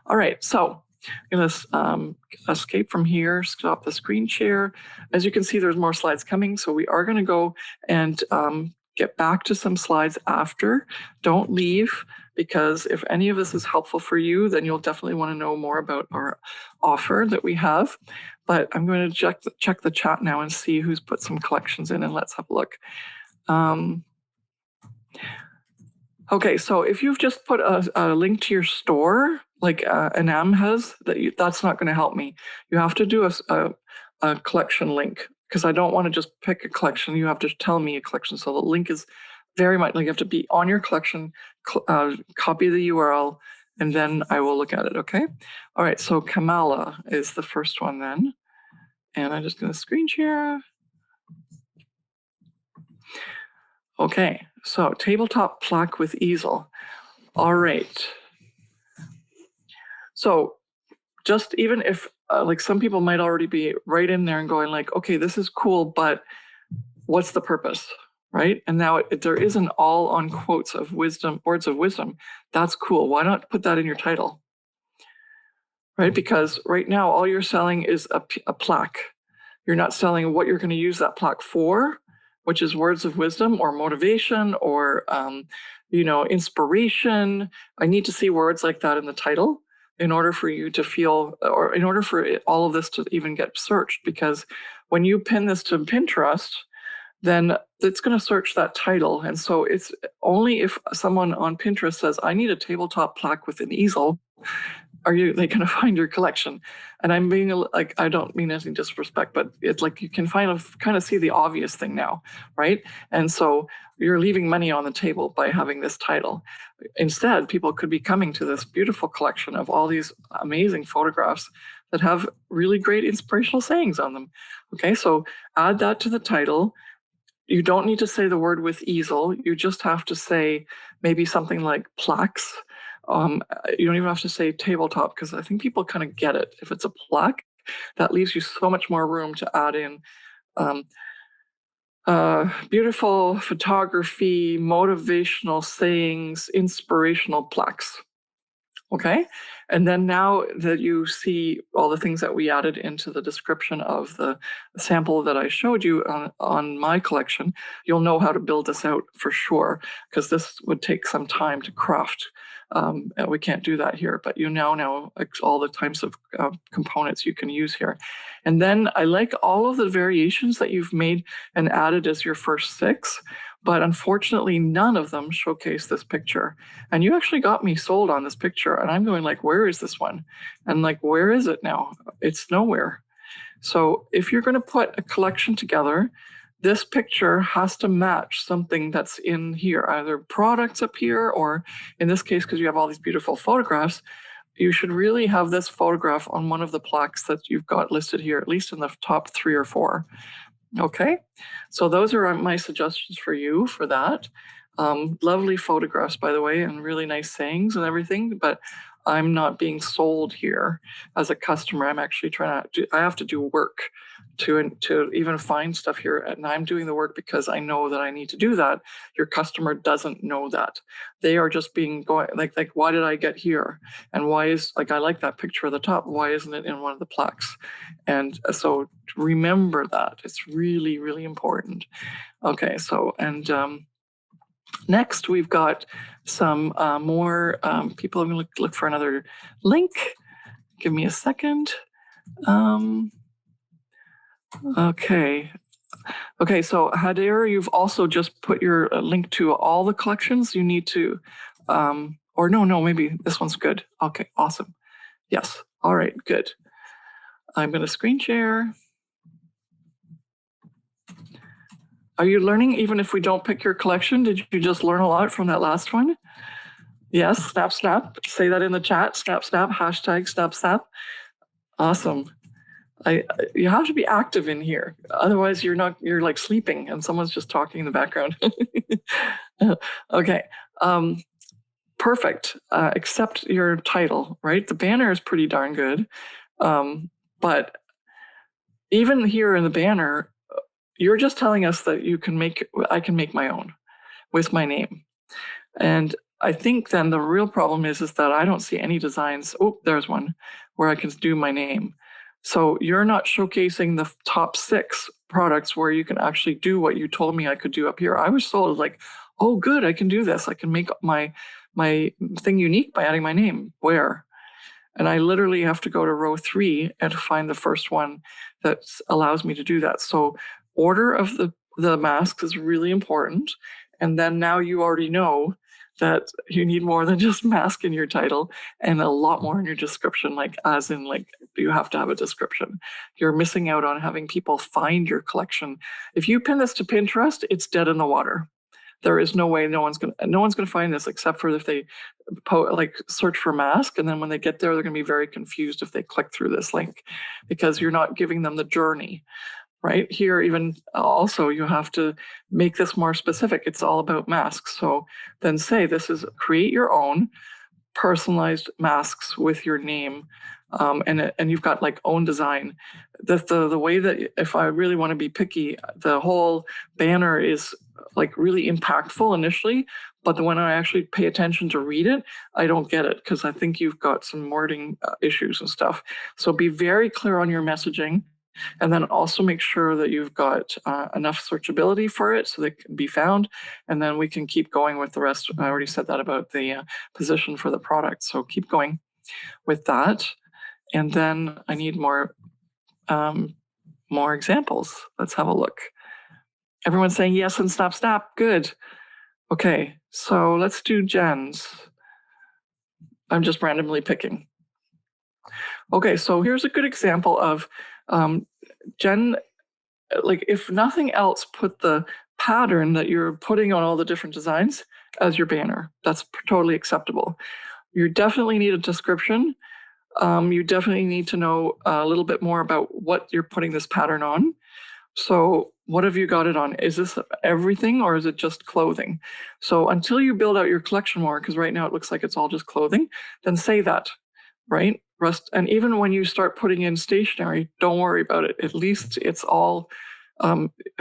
All right. So I'm going to escape from here, stop the screen share. As you can see, there's more slides coming. So we are going to go and get back to some slides after. Don't leave, because if any of this is helpful for you, then you'll definitely want to know more about our offer that we have. But I'm going to check the chat now and see who's put some collections in, and let's have a look. Okay, so if you've just put a link to your store, like Anam has, that's not going to help me. You have to do a collection link, because I don't want to just pick a collection. You have to tell me a collection. So the link is very much like you have to be on your collection, copy the URL, and then I will look at it, okay? All right, so Kamala is the first one then. And I'm just going to screen share. Okay, so tabletop plaque with easel. All right. So just even if like some people might already be right in there and going like, okay, this is cool, but what's the purpose, right? And now there is an all on quotes of wisdom, words of wisdom. That's cool. Why not put that in your title, right? Because right now all you're selling is a plaque. You're not selling what you're going to use that plaque for, which is words of wisdom or motivation or, inspiration. I need to see words like that in the title in order for you to feel, or in order for all of this to even get searched. Because when you pin this to Pinterest, then it's going to search that title. And so it's only if someone on Pinterest says, I need a tabletop plaque with an easel, are they going to find your collection? And I'm being like, I don't mean anything disrespect, but it's like you can kind of see the obvious thing now, right? And so you're leaving money on the table by having this title. Instead, people could be coming to this beautiful collection of all these amazing photographs that have really great inspirational sayings on them. Okay, so add that to the title. You don't need to say the word with easel. You just have to say maybe something like plaques. You don't even have to say tabletop, because I think people kind of get it. If it's a plaque, that leaves you so much more room to add in beautiful photography, motivational sayings, inspirational plaques. Okay, And then now that you see all the things that we added into the description of the sample that I showed you on my collection, you'll know how to build this out for sure, because this would take some time to craft. We can't do that here, but you now know all the types of components you can use here. And then I like all of the variations that you've made and added as your first 6, but unfortunately none of them showcase this picture. And you actually got me sold on this picture, and I'm going like, where is this one? And like, where is it now? It's nowhere. So if you're going to put a collection together, this picture has to match something that's in here, either products up here, or in this case, because you have all these beautiful photographs, you should really have this photograph on one of the plaques that you've got listed here, at least in the top 3 or 4. Okay, so those are my suggestions for you for that. Lovely photographs, by the way, and really nice sayings and everything, but I'm not being sold here as a customer. I'm actually I have to do work to even find stuff here, and I'm doing the work because I know that I need to do that. Your customer doesn't know that. They are just like, why did I get here? And why is, like, I like that picture at the top. Why isn't it in one of the plaques? And so remember that. It's really, really important. Okay, so, and next we've got some more people. I'm going to look for another link. Give me a second. Okay. Okay, so Hadir, you've also just put your link to all the collections. You need to, or no, maybe this one's good. Okay, awesome. Yes, all right, good. I'm going to screen share. Are you learning even if we don't pick your collection? Did you just learn a lot from that last one? Yes, snap, snap. Say that in the chat. Snap, snap, hashtag snap, snap. Awesome. You have to be active in here. Otherwise you're like sleeping and someone's just talking in the background. Okay. Perfect. Except your title, right? The banner is pretty darn good. But even here in the banner, you're just telling us that I can make my own with my name. And I think then the real problem is that I don't see any designs. Oh, there's one where I can do my name. So you're not showcasing the top 6 products where you can actually do what you told me I could do up here. I was told like, oh, good, I can do this. I can make my thing unique by adding my name. Where? And I literally have to go to row 3 and find the first one that allows me to do that. So order of the masks is really important. And then now you already know that you need more than just mask in your title and a lot more in your description, like as in like you have to have a description. You're missing out on having people find your collection. If you pin this to Pinterest, it's dead in the water. There is no way no one's gonna find this except for if they search for mask, and then when they get there, they're gonna be very confused if they click through this link because you're not giving them the journey. Right here, even also, you have to make this more specific. It's all about masks. So then say this is create your own personalized masks with your name, and you've got like own design. The way that if I really want to be picky, the whole banner is like really impactful initially, but when I actually pay attention to read it, I don't get it because I think you've got some wording issues and stuff. So be very clear on your messaging. And then also make sure that you've got enough searchability for it so they can be found. And then we can keep going with the rest. I already said that about the position for the product. So keep going with that. And then I need more examples. Let's have a look. Everyone's saying yes and snap, snap. Good. Okay, so let's do Jen's. I'm just randomly picking. Okay, so here's a good example of Jen, like if nothing else, put the pattern that you're putting on all the different designs as your banner. That's totally acceptable. You definitely need a description. You definitely need to know a little bit more about what you're putting this pattern on. So what have you got it on? Is this everything or is it just clothing? So until you build out your collection more, because right now it looks like it's all just clothing, then say that, right? And even when you start putting in stationery, don't worry about it. At least it's all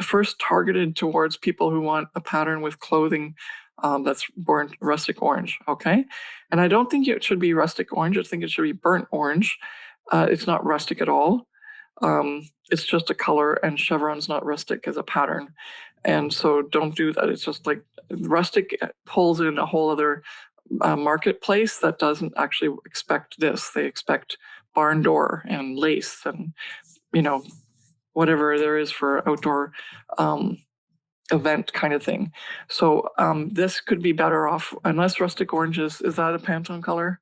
first targeted towards people who want a pattern with clothing that's burnt rustic orange, okay? And I don't think it should be rustic orange. I think it should be burnt orange. It's not rustic at all. It's just a color, and chevron's not rustic as a pattern. And so don't do that. It's just like rustic pulls in a whole other marketplace that doesn't actually expect this. They expect barn door and lace and, whatever there is for outdoor event kind of thing. So this could be better off, unless rustic orange is that a Pantone color?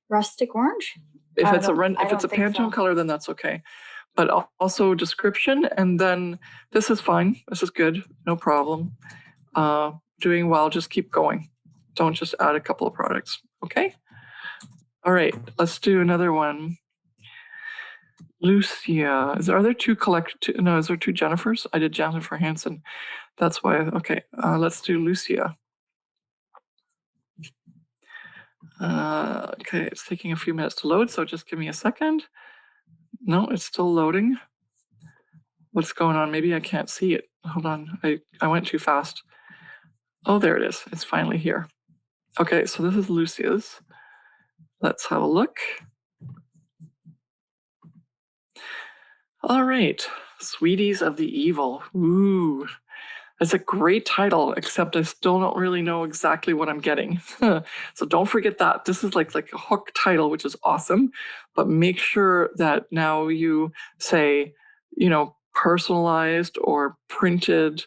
Rustic orange? If it's a Pantone color, then that's okay. But also description, and then this is fine. This is good, no problem. Doing well, just keep going. Don't just add a couple of products, okay? All right, let's do another one. Lucia, is there two Jennifers? I did Jennifer Hansen. That's why, okay, let's do Lucia. Okay, it's taking a few minutes to load, so just give me a second. No, it's still loading. What's going on? Maybe I can't see it. Hold on, I went too fast. Oh, there it is. It's finally here. Okay, so this is Lucia's. Let's have a look. All right, Sweeties of the Evil. Ooh, that's a great title, except I still don't really know exactly what I'm getting. So don't forget that. This is like a hook title, which is awesome, but make sure that now you say, personalized or printed,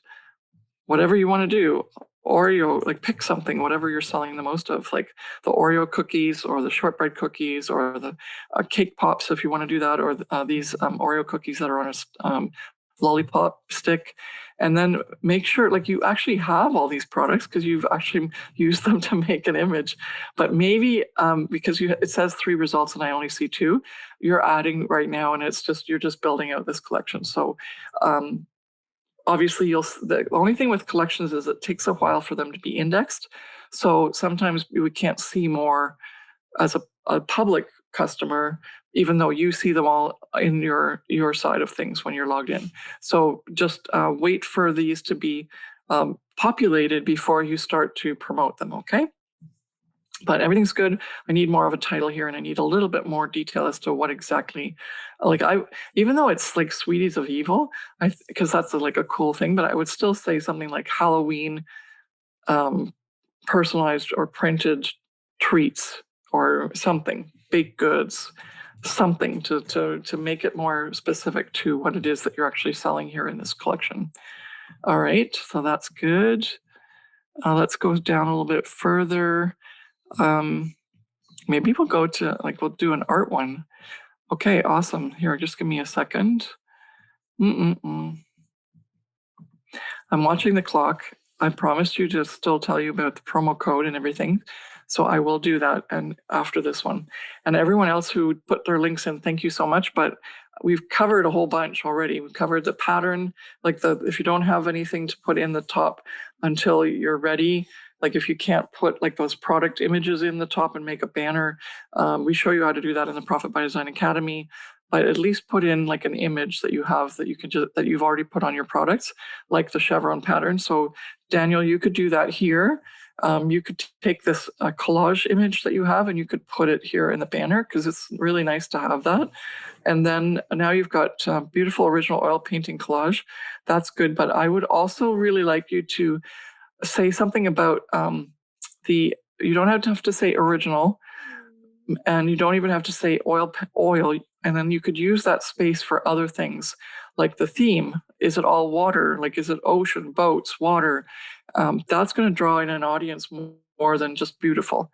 whatever you want to do. Oreo, like pick something, whatever you're selling the most of, like the Oreo cookies or the shortbread cookies or the cake pops if you want to do that, or these Oreo cookies that are on a lollipop stick. And then make sure like you actually have all these products because you've actually used them to make an image. But maybe because it says 3 results and I only see 2, you're adding right now, and you're just building out this collection. So obviously the only thing with collections is it takes a while for them to be indexed. So sometimes we can't see more as a public customer, even though you see them all in your side of things when you're logged in. So just wait for these to be populated before you start to promote them, okay? But everything's good. I need more of a title here, and I need a little bit more detail as to what exactly, even though it's like Sweeties of Evil, because that's like a cool thing, but I would still say something like Halloween personalized or printed treats or something, baked goods, something to make it more specific to what it is that you're actually selling here in this collection. All right, so that's good. Let's go down a little bit further. Maybe we'll go to we'll do an art one. Okay, awesome. Here, just give me a second. I'm watching the clock. I promised you to still tell you about the promo code and everything. So I will do that and after this one. And everyone else who put their links in, thank you so much. But we've covered a whole bunch already. We've covered the pattern, if you don't have anything to put in the top until you're ready, like if you can't put those product images in the top and make a banner, we show you how to do that in the Profit by Design Academy. But at least put in an image that you have that you've already put on your products, like the chevron pattern. So Daniel, you could do that here. You could take this collage image that you have and you could put it here in the banner because it's really nice to have that. And then now you've got beautiful original oil painting collage. That's good. But I would also really like you to say something about you don't have to say original, and you don't even have to say oil, and then you could use that space for other things, like the theme. Is it all water? Is it ocean, boats, water? That's going to draw in an audience more than just beautiful.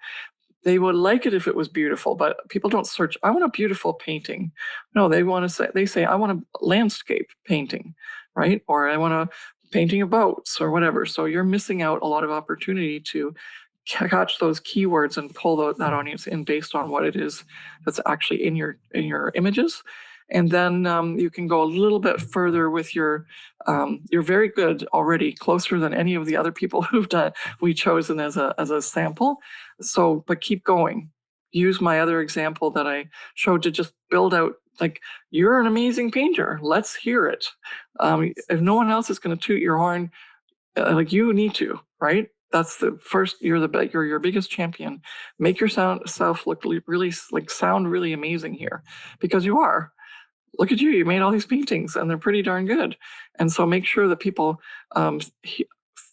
They would like it if it was beautiful, but people don't search, I want a beautiful painting. No, they say, I want a landscape painting, right? Or I want a painting of boats or whatever. So you're missing out a lot of opportunity to catch those keywords and pull that audience in based on what it is that's actually in your images. And then you can go a little bit further with you're very good already, closer than any of the other people we chosen as a sample. So, but keep going. Use my other example that I showed to just build out, you're an amazing painter. Let's hear it. If no one else is going to toot your horn, you need to, right? That's the first. You're your biggest champion. Make yourself look really sound really amazing here, because you are. Look at you. You made all these paintings and they're pretty darn good. And so make sure that people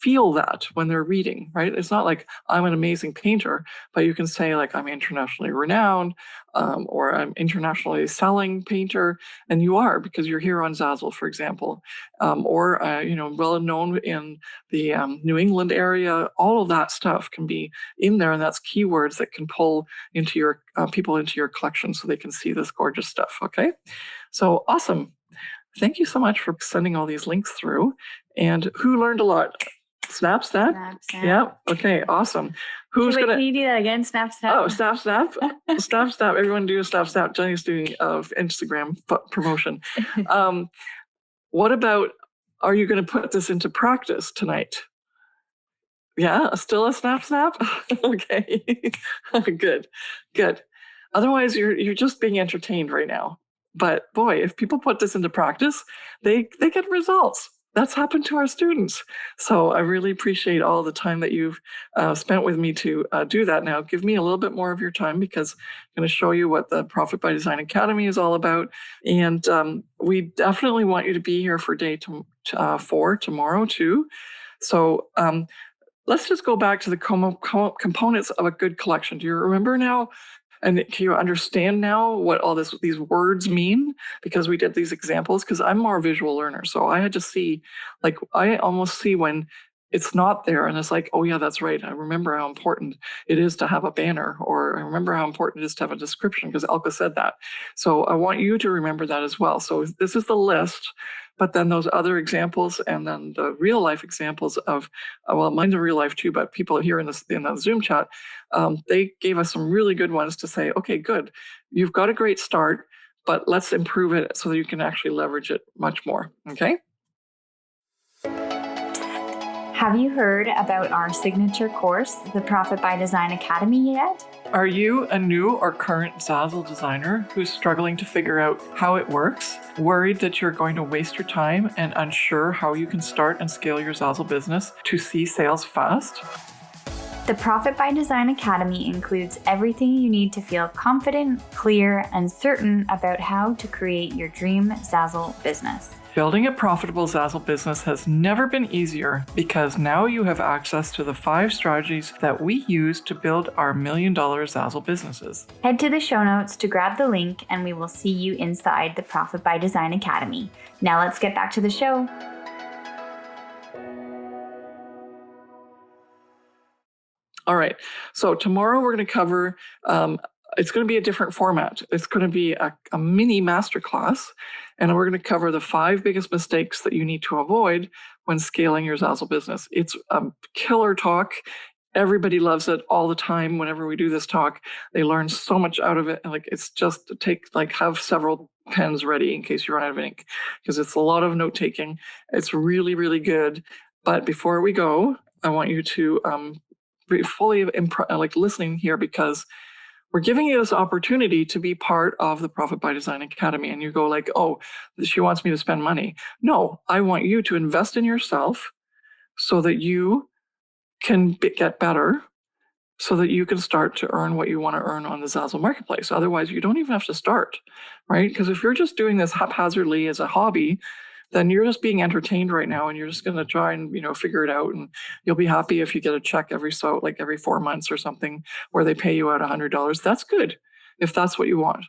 feel that when they're reading, right? It's not like I'm an amazing painter, but you can say like I'm internationally renowned, or I'm internationally selling painter, and you are, because you're here on Zazzle, for example, or well known in the New England area. All of that stuff can be in there, and that's keywords that can pull into your people into your collection so they can see this gorgeous stuff. Okay, so awesome. Thank you so much for sending all these links through. And who learned a lot? Snap, snap? Snap, snap. Yeah. Okay, awesome. Who's Can you do that again? Snap, snap. Oh, snap, snap. Snap, snap. Everyone do a snap, snap. Jenny's doing Instagram promotion. What about, are you going to put this into practice tonight? Yeah, still a snap, snap? Okay. Good. Otherwise, you're just being entertained right now. But boy, if people put this into practice, they get results. That's happened to our students. So I really appreciate all the time that you've spent with me to do that. Now, give me a little bit more of your time, because I'm going to show you what the Profit by Design Academy is all about. And we definitely want you to be here for day 4 tomorrow too. So let's just go back to the components of a good collection. Do you remember now? And can you understand now what all these words mean? Because we did these examples, because I'm more a visual learner. So I had to see, like, I almost see when it's not there, and it's like, oh yeah, that's right. I remember how important it is to have a banner, or I remember how important it is to have a description, because Elka said that. So I want you to remember that as well. So this is the list, but then those other examples, and then the real life examples of, well, mine's in real life too, but people here in the Zoom chat, they gave us some really good ones to say, okay, good, you've got a great start, but let's improve it so that you can actually leverage it much more. Okay. Have you heard about our signature course, the Profit by Design Academy, yet? Are you a new or current Zazzle designer who's struggling to figure out how it works, worried that you're going to waste your time, and unsure how you can start and scale your Zazzle business to see sales fast? The Profit by Design Academy includes everything you need to feel confident, clear, and certain about how to create your dream Zazzle business. Building a profitable Zazzle business has never been easier, because now you have access to the 5 strategies that we use to build our $1 million Zazzle businesses. Head to the show notes to grab the link, and we will see you inside the Profit by Design Academy. Now let's get back to the show. All right, so tomorrow we're going to cover, it's going to be a different format. It's going to be a mini masterclass, and we're going to cover the 5 biggest mistakes that you need to avoid when scaling your Zazzle business. It's a killer talk. Everybody loves it all the time. Whenever we do this talk, they learn so much out of it. And it's just have several pens ready in case you run out of ink, because it's a lot of note taking. It's really, really good. But before we go, I want you to be fully listening here, because we're giving you this opportunity to be part of the Profit by Design Academy. And you go like, oh, she wants me to spend money. No, I want you to invest in yourself so that you can get better, so that you can start to earn what you want to earn on the Zazzle marketplace. Otherwise, you don't even have to start, right? Because if you're just doing this haphazardly as a hobby, then you're just being entertained right now, and you're just going to try and figure it out, and you'll be happy if you get a check every 4 months or something where they pay you out $100. That's good if that's what you want.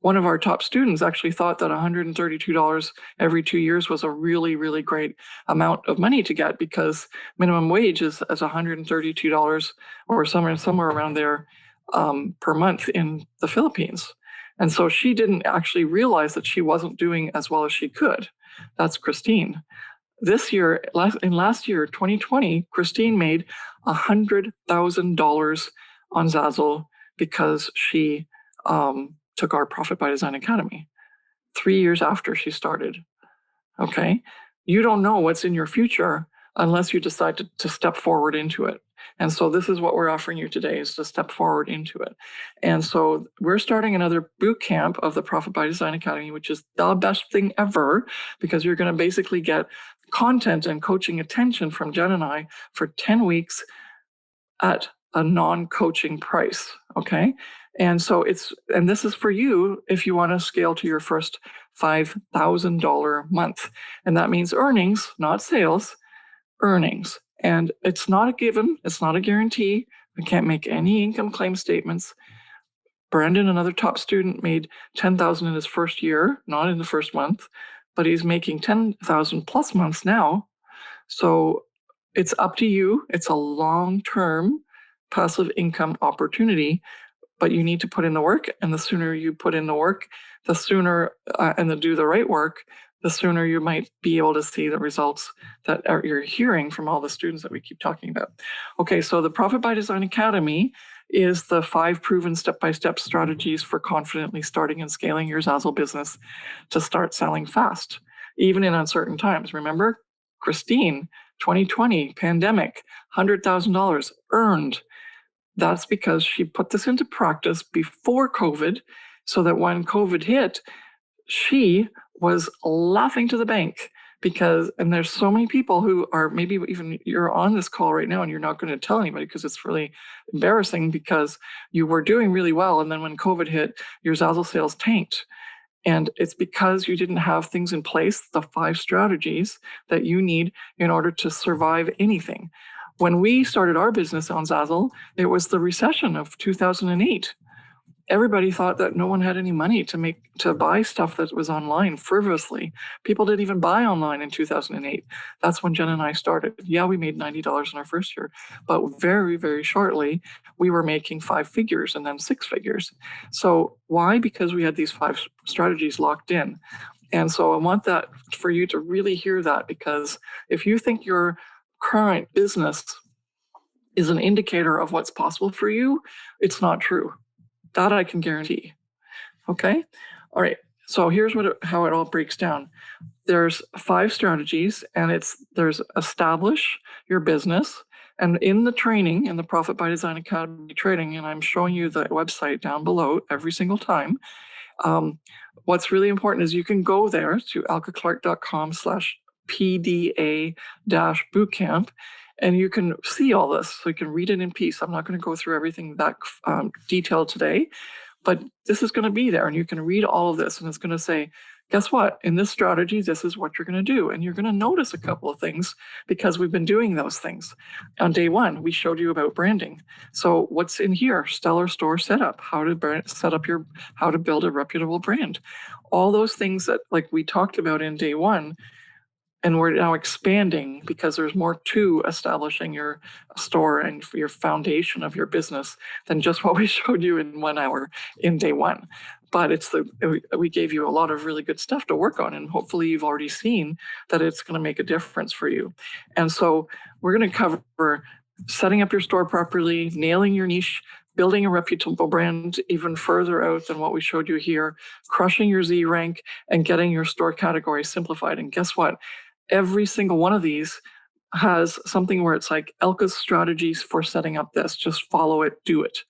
One of our top students actually thought that $132 every 2 years was a really, really great amount of money to get, because minimum wage is $132 or somewhere around there per month in the Philippines. And so she didn't actually realize that she wasn't doing as well as she could. That's Christine. Last year, 2020, Christine made $100,000 on Zazzle because she took our Profit by Design Academy 3 years after she started. Okay. You don't know what's in your future unless you decide to step forward into it. And so this is what we're offering you today, is to step forward into it. And so we're starting another boot camp of the Profit by Design Academy, which is the best thing ever, because you're going to basically get content and coaching attention from Jen and I for 10 weeks at a non-coaching price. Okay. And so this is for you if you want to scale to your first $5,000 month. And that means earnings, not sales, earnings. And it's not a given, it's not a guarantee. We can't make any income claim statements. Brandon, another top student, made $10,000 in his first year, not in the first month, but he's making $10,000 plus months now. So it's up to you. It's a long-term passive income opportunity, but you need to put in the work. And the sooner you put in the work, the sooner, and do the right work, the sooner you might be able to see the results that you're hearing from all the students that we keep talking about. Okay, so the Profit by Design Academy is the 5 proven step-by-step strategies for confidently starting and scaling your Zazzle business to start selling fast, even in uncertain times. Remember, Christine, 2020, pandemic, $100,000 earned. That's because she put this into practice before COVID, so that when COVID hit, she was laughing to the bank and there's so many people who are, maybe even you're on this call right now and you're not going to tell anybody because it's really embarrassing, because you were doing really well. And then when COVID hit, your Zazzle sales tanked. And it's because you didn't have things in place, the 5 strategies that you need in order to survive anything. When we started our business on Zazzle, it was the recession of 2008. Everybody thought that no one had any money to buy stuff that was online frivolously. People didn't even buy online in 2008. That's when Jen and I started. Yeah, we made $90 in our first year, but very, very shortly, we were making 5 figures and then 6 figures. So why? Because we had these 5 strategies locked in. And so I want that for you to really hear that, because if you think your current business is an indicator of what's possible for you, it's not true. That I can guarantee. Okay. All right. So here's how it all breaks down. There's 5 strategies, and there's establish your business. And in the training, in the Profit by Design Academy training, and I'm showing you the website down below every single time. What's really important is you can go there to alkaclark.com/PDA-bootcamp, and you can see all this. So you can read it in peace. I'm not going to go through everything that detailed today, but this is going to be there, and you can read all of this, and it's going to say, guess what? In this strategy, this is what you're going to do. And you're going to notice a couple of things because we've been doing those things. On day 1, we showed you about branding. So what's in here? Stellar store setup, how to build a reputable brand. All those things that we talked about in day 1, and we're now expanding because there's more to establishing your store and for your foundation of your business than just what we showed you in 1 hour in day 1. But we gave you a lot of really good stuff to work on, and hopefully you've already seen that it's going to make a difference for you. And so we're going to cover setting up your store properly, nailing your niche, building a reputable brand even further out than what we showed you here, crushing your Z rank, and getting your store category simplified. And guess what? Every single one of these has something where it's like Elka's strategies for setting up this. Just follow it, do it.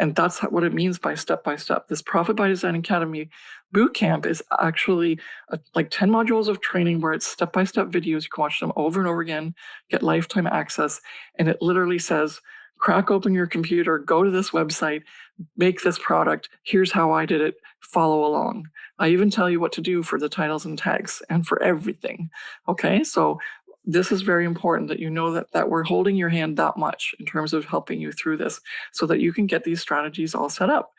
And that's what it means by step. This Profit by Design Academy bootcamp is actually 10 modules of training where it's step-by-step videos. You can watch them over and over again, get lifetime access. And it literally says, crack open your computer, go to this website, make this product. Here's how I did it. Follow along. I even tell you what to do for the titles and tags and for everything. Okay, so this is very important that you know that we're holding your hand that much in terms of helping you through this so that you can get these strategies all set up,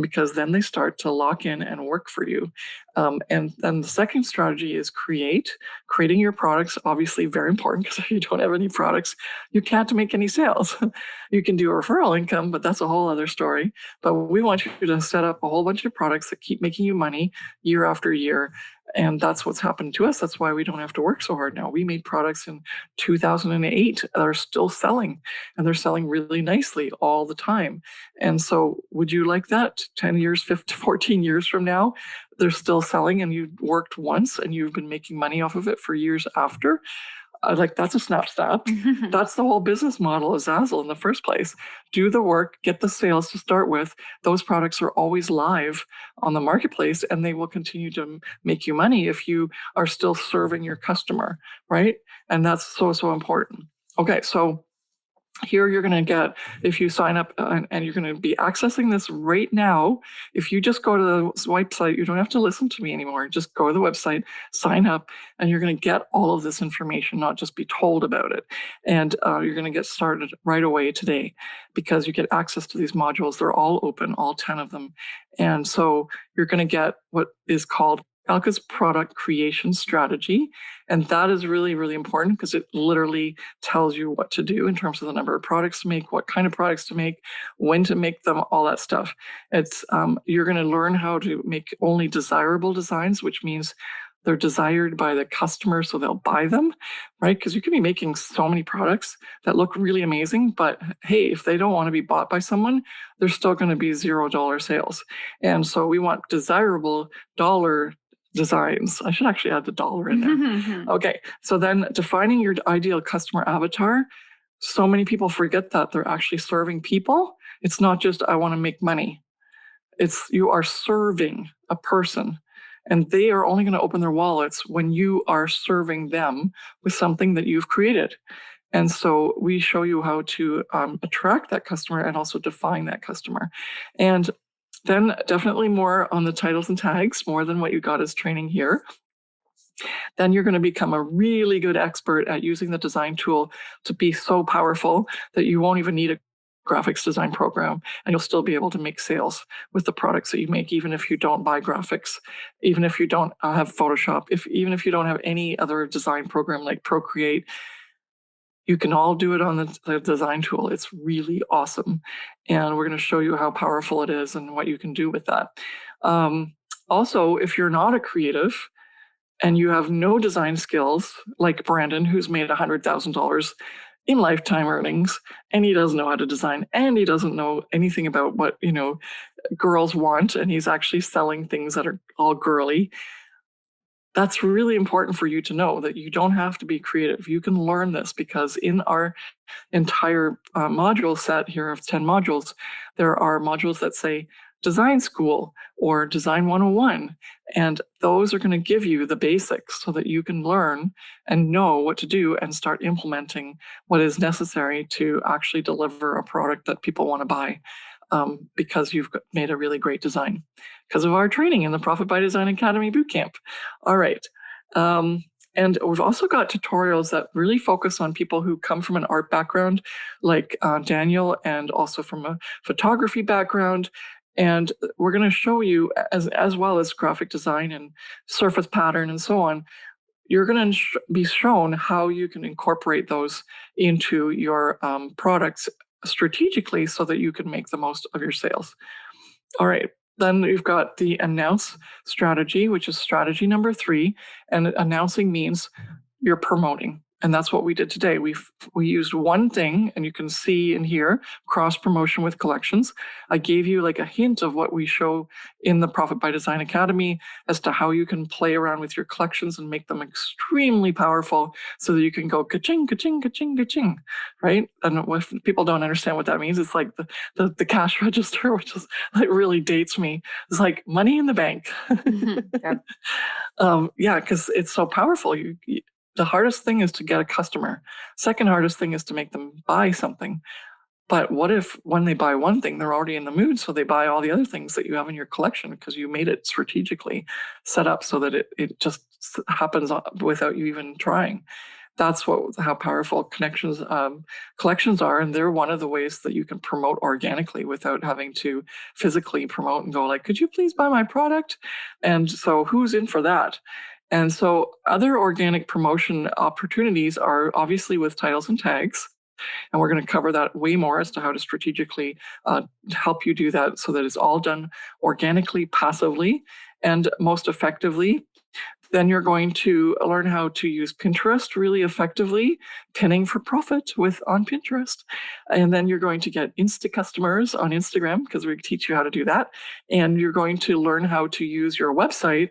because then they start to lock in and work for you. And then the second strategy is creating your products. Obviously very important, because if you don't have any products, you can't make any sales. You can do a referral income, but that's a whole other story. But we want you to set up a whole bunch of products that keep making you money year after year. And that's what's happened to us. That's why we don't have to work so hard now. We made products in 2008 that are still selling, and they're selling really nicely all the time. And so would you like that 10 years, 15, 14 years from now? They're still selling, and you worked once and you've been making money off of it for years after. Like that's a snap. That's the whole business model of Zazzle in the first place. Do the work, get the sales to start with. Those products are always live on the marketplace, and they will continue to make you money if you are still serving your customer, right? And that's so important. Okay, so here you're going to get, if you sign up and you're going to be accessing this right now, if you just go to the website, you don't have to listen to me anymore. Just go to the website, sign up, and you're going to get all of this information, not just be told about it. And you're going to get started right away today because you get access to these modules. They're all open, all 10 of them. And so you're going to get what is called Alka's product creation strategy. And that is really important because it literally tells you what to do in terms of the number of products to make, what kind of products to make, when to make them, all that stuff. It's you're going to learn how to make only desirable designs, which means they're desired by the customer, so they'll buy them, right? Because you can be making so many products that look really amazing, but hey, if they don't want to be bought by someone, they're still going to be $0 sales. And so we want desirable dollar designs. I should actually add the dollar in there. Okay, so then defining your ideal customer avatar. So many people forget that they're actually serving people. It's not just, I want to make money. It's you are serving a person, and they are only going to open their wallets when you are serving them with something that you've created. And so we show you how to attract that customer and also define that customer. And then definitely more on the titles and tags, more than what you got as training here. Then you're going to become a really good expert at using the design tool to be so powerful that you won't even need a graphics design program, and you'll still be able to make sales with the products that you make, even if you don't buy graphics, even if you don't have Photoshop, even if you don't have any other design program like Procreate. You can all do it on the design tool. It's really awesome. And we're going to show you how powerful it is and what you can do with that. Also, if you're not a creative and you have no design skills, like Brandon, who's made $100,000 in lifetime earnings, and he doesn't know how to design, and he doesn't know anything about what, girls want, and he's actually selling things that are all girly. That's really important for you to know, that you don't have to be creative. You can learn this because in our entire module set here of 10 modules, there are modules that say design school or design 101. And those are going to give you the basics so that you can learn and know what to do and start implementing what is necessary to actually deliver a product that people want to buy. Because you've made a really great design because of our training in the Profit by Design Academy Bootcamp. All right. And we've also got tutorials that really focus on people who come from an art background, like Daniel, and also from a photography background. And we're going to show you, as well as graphic design and surface pattern and so on, you're going to be shown how you can incorporate those into your products strategically so that you can make the most of your sales. All right. Then you've got the announce strategy, which is strategy number 3. And announcing means you're promoting. And that's what we did today. We used one thing, and you can see in here, cross promotion with collections. I gave you like a hint of what we show in the Profit by Design Academy as to how you can play around with your collections and make them extremely powerful so that you can go ka-ching, ka-ching, ka-ching, ka-ching, right? And if people don't understand what that means, it's like the cash register, which is like really dates me. It's like money in the bank. Yeah, because it's so powerful. The hardest thing is to get a customer. Second hardest thing is to make them buy something. But what if when they buy one thing, they're already in the mood, so they buy all the other things that you have in your collection because you made it strategically set up so that it just happens without you even trying. That's how powerful collections are, and they're one of the ways that you can promote organically without having to physically promote and go like, could you please buy my product? And so who's in for that? And so other organic promotion opportunities are obviously with titles and tags. And we're going to cover that way more as to how to strategically help you do that so that it's all done organically, passively, and most effectively. Then you're going to learn how to use Pinterest really effectively, pinning for profit on Pinterest. And then you're going to get Insta customers on Instagram because we teach you how to do that. And you're going to learn how to use your website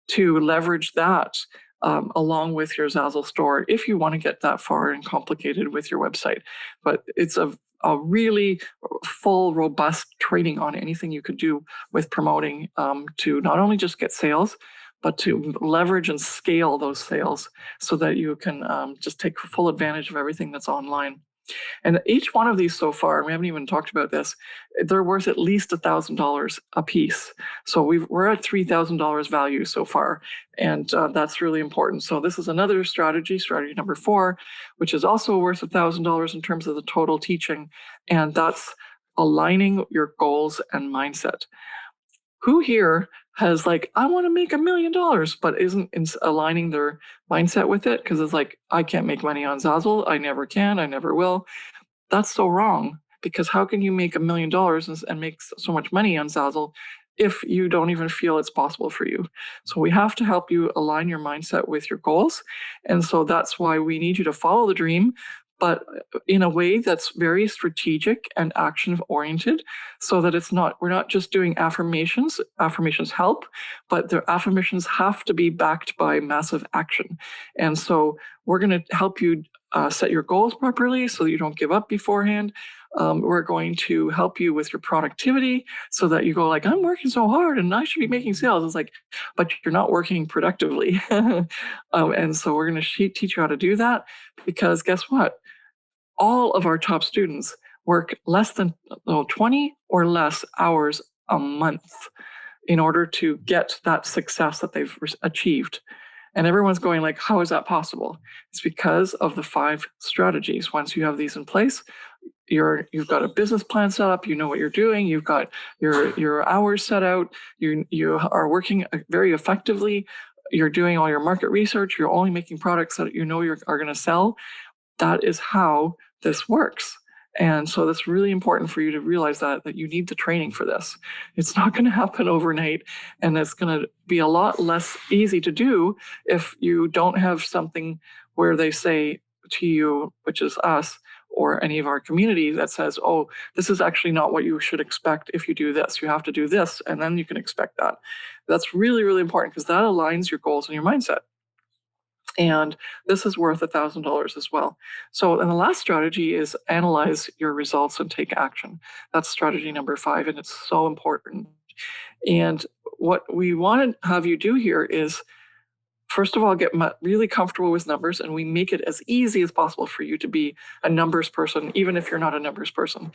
to leverage that along with your Zazzle store if you want to get that far and complicated with your website. But it's a really full, robust training on anything you could do with promoting to not only just get sales, but to leverage and scale those sales so that you can just take full advantage of everything that's online. And each one of these so far, we haven't even talked about this, they're worth at least $1,000 a piece. So we're at $3,000 value so far. And that's really important. So this is another strategy number 4, which is also worth $1,000 in terms of the total teaching. And that's aligning your goals and mindset. Who here has like, I want to make $1 million, but isn't aligning their mindset with it? Because it's like, I can't make money on Zazzle. I never can. I never will. That's so wrong, because how can you make $1 million and make so much money on Zazzle if you don't even feel it's possible for you? So we have to help you align your mindset with your goals. And so that's why we need you to follow the dream, but in a way that's very strategic and action oriented, so that we're not just doing affirmations. Affirmations help, but the affirmations have to be backed by massive action. And so we're going to help you set your goals properly so that you don't give up beforehand. We're going to help you with your productivity so that you go like, I'm working so hard and I should be making sales. It's like, but you're not working productively. And so we're going to teach you how to do that, because guess what? All of our top students work less than 20 or less hours a month in order to get that success that they've achieved. And everyone's going like, how is that possible? It's because of the 5 strategies. Once you have these in place, you've got a business plan set up, you know what you're doing, you've got your hours set out, you are working very effectively, you're doing all your market research, you're only making products that you know are going to sell. That is how this works. And so that's really important for you to realize that you need the training for this. It's not going to happen overnight, and it's going to be a lot less easy to do if you don't have something where they say to you, which is us or any of our community, that says, oh, this is actually not what you should expect if you do this. You have to do this, and then you can expect that. That's really, really important, because that aligns your goals and your mindset. And this is worth $1,000 as well. So, and the last strategy is analyze your results and take action. That's strategy number 5, and it's so important. And what we want to have you do here is, first of all, get really comfortable with numbers, and we make it as easy as possible for you to be a numbers person, even if you're not a numbers person.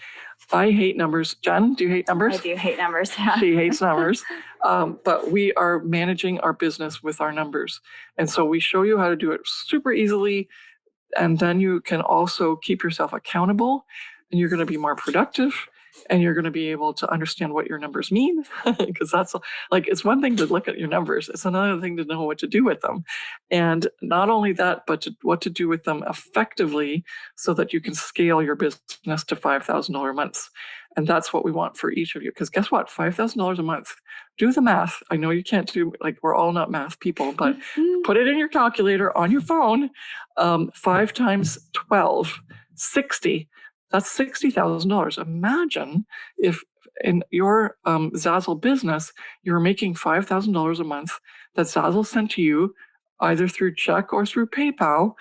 I hate numbers. Jen, do you hate numbers? I do hate numbers. Yeah. She hates numbers. But we are managing our business with our numbers. And so we show you how to do it super easily. And then you can also keep yourself accountable, and you're going to be more productive, and you're going to be able to understand what your numbers mean, because that's like, it's one thing to look at your numbers. It's another thing to know what to do with them. And not only that, but what to do with them effectively so that you can scale your business to $5,000 months. And that's what we want for each of you. Because guess what? $5,000 a month. Do the math. I know you can't do, like, we're all not math people, but put it in your calculator on your phone. 5 times 12, 60. That's $60,000. Imagine if in your Zazzle business, you're making $5,000 a month that Zazzle sent to you either through check or through PayPal,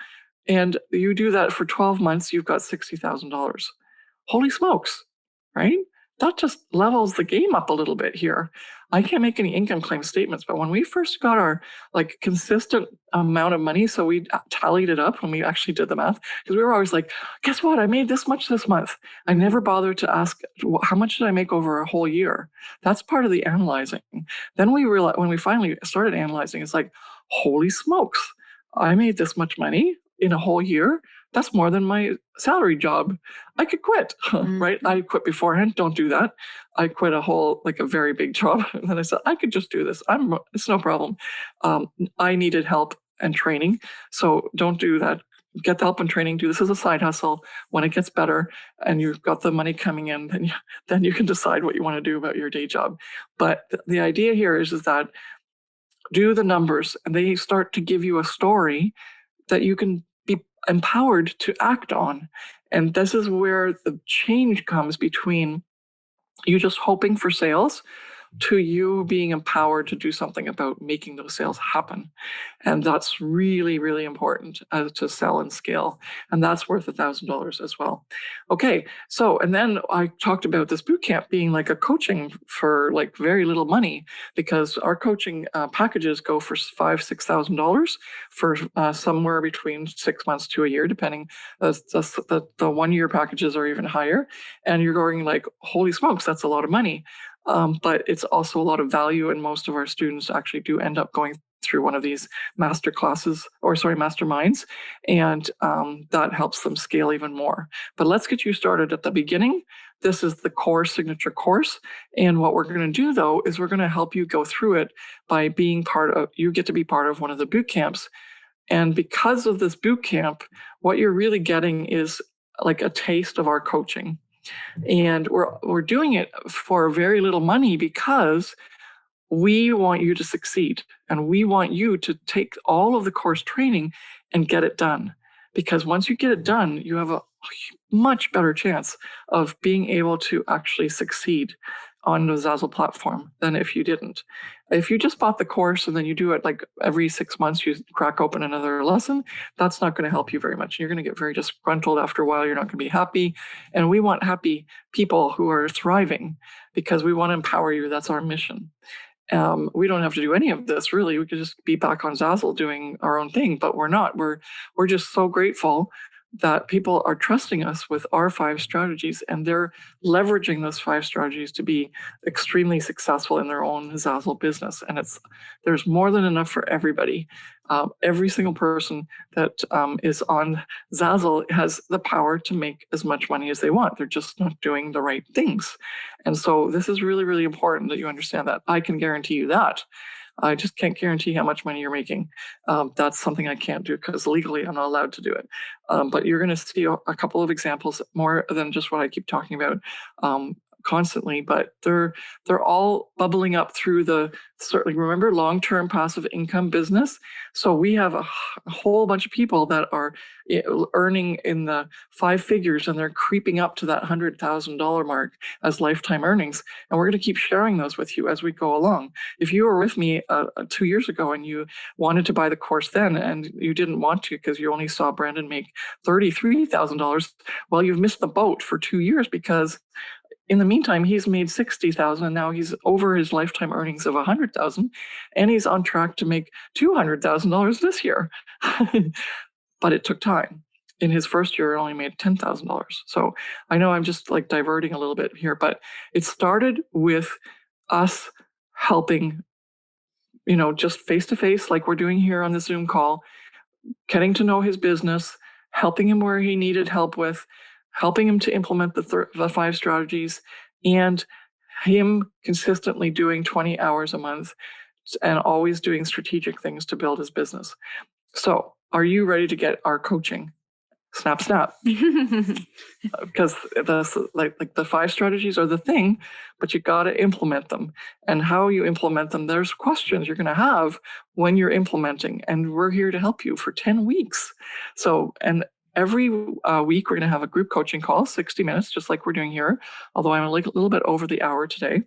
and you do that for 12 months, you've got $60,000. Holy smokes, right? That just levels the game up a little bit here. I can't make any income claim statements, but when we first got our like consistent amount of money, so we tallied it up when we actually did the math, because we were always like, guess what? I made this much this month. I never bothered to ask, how much did I make over a whole year? That's part of the analyzing. Then we realized, when we finally started analyzing, it's like, holy smokes, I made this much money in a whole year. That's more than my salary job. I could quit, right? I quit beforehand. Don't do that. I quit a very big job. And then I said, I could just do this. It's no problem. I needed help and training. So don't do that. Get the help and training. Do this as a side hustle. When it gets better and you've got the money coming in, then you can decide what you want to do about your day job. But the idea here is that do the numbers, and they start to give you a story that you can be empowered to act on. And this is where the change comes between you just hoping for sales to you being empowered to do something about making those sales happen. And that's really, really important to sell and scale. And that's worth $1,000 as well. Okay, so, and then I talked about this boot camp being like a coaching for like very little money, because our coaching packages go for $5,000, $6,000 for somewhere between 6 months to a year, depending. The 1 year packages are even higher. And you're going like, holy smokes, that's a lot of money. But it's also a lot of value, and most of our students actually do end up going through one of these master classes, or sorry, masterminds, and that helps them scale even more. But let's get you started at the beginning. This is the core signature course, and what we're going to do though is we're going to help you go through it by being part of. You get to be part of one of the boot camps, and because of this boot camp, what you're really getting is like a taste of our coaching. And we're doing it for very little money because we want you to succeed, and we want you to take all of the course training and get it done. Because once you get it done, you have a much better chance of being able to actually succeed on the Zazzle platform than if you didn't. If you just bought the course and then you do it like every 6 months, you crack open another lesson, that's not going to help you very much. You're going to get very disgruntled after a while. You're not going to be happy. And we want happy people who are thriving, because we want to empower you. That's our mission. We don't have to do any of this, really. We could just be back on Zazzle doing our own thing, but we're not. We're just so grateful that people are trusting us with our 5 strategies, and they're leveraging those 5 strategies to be extremely successful in their own Zazzle business. And there's more than enough for everybody. Every single person that is on Zazzle has the power to make as much money as they want. They're just not doing the right things. And so this is really, really important that you understand that. I can guarantee you that. I just can't guarantee how much money you're making. That's something I can't do because legally I'm not allowed to do it. But you're going to see a couple of examples, more than just what I keep talking about constantly, but they're all bubbling up through the, certainly remember, long-term passive income business. So we have a whole bunch of people that are earning in the 5 figures, and they're creeping up to that $100,000 mark as lifetime earnings. And we're going to keep sharing those with you as we go along. If you were with me 2 years ago and you wanted to buy the course then, and you didn't want to because you only saw Brandon make $33,000, well, you've missed the boat for 2 years, because in the meantime, he's made $60,000, and now he's over his lifetime earnings of $100,000, and he's on track to make $200,000 this year. But it took time. In his first year, it only made $10,000. So I know I'm just like diverting a little bit here, but it started with us helping, just face to face, like we're doing here on the Zoom call, getting to know his business, helping him where he needed help with, helping him to implement the 5 strategies, and him consistently doing 20 hours a month and always doing strategic things to build his business. So are you ready to get our coaching? Snap, snap. Because the 5 strategies are the thing, but you got to implement them. And how you implement them, there's questions you're going to have when you're implementing. And we're here to help you for 10 weeks. So, and every week, we're going to have a group coaching call, 60 minutes, just like we're doing here, although I'm a little bit over the hour today.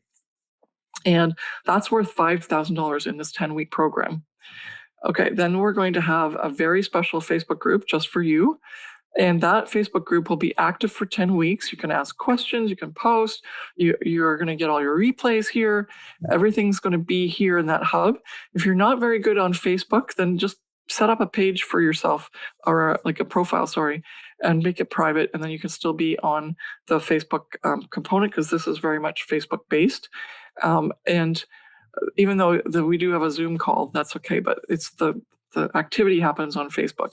And that's worth $5,000 in this 10-week program. Okay, then we're going to have a very special Facebook group just for you. And that Facebook group will be active for 10 weeks. You can ask questions, you can post, you're going to get all your replays here. Everything's going to be here in that hub. If you're not very good on Facebook, then just set up a page for yourself, or like a profile, and make it private. And then you can still be on the Facebook component, because this is very much Facebook based. And even though we do have a Zoom call, that's okay, but it's the activity happens on Facebook.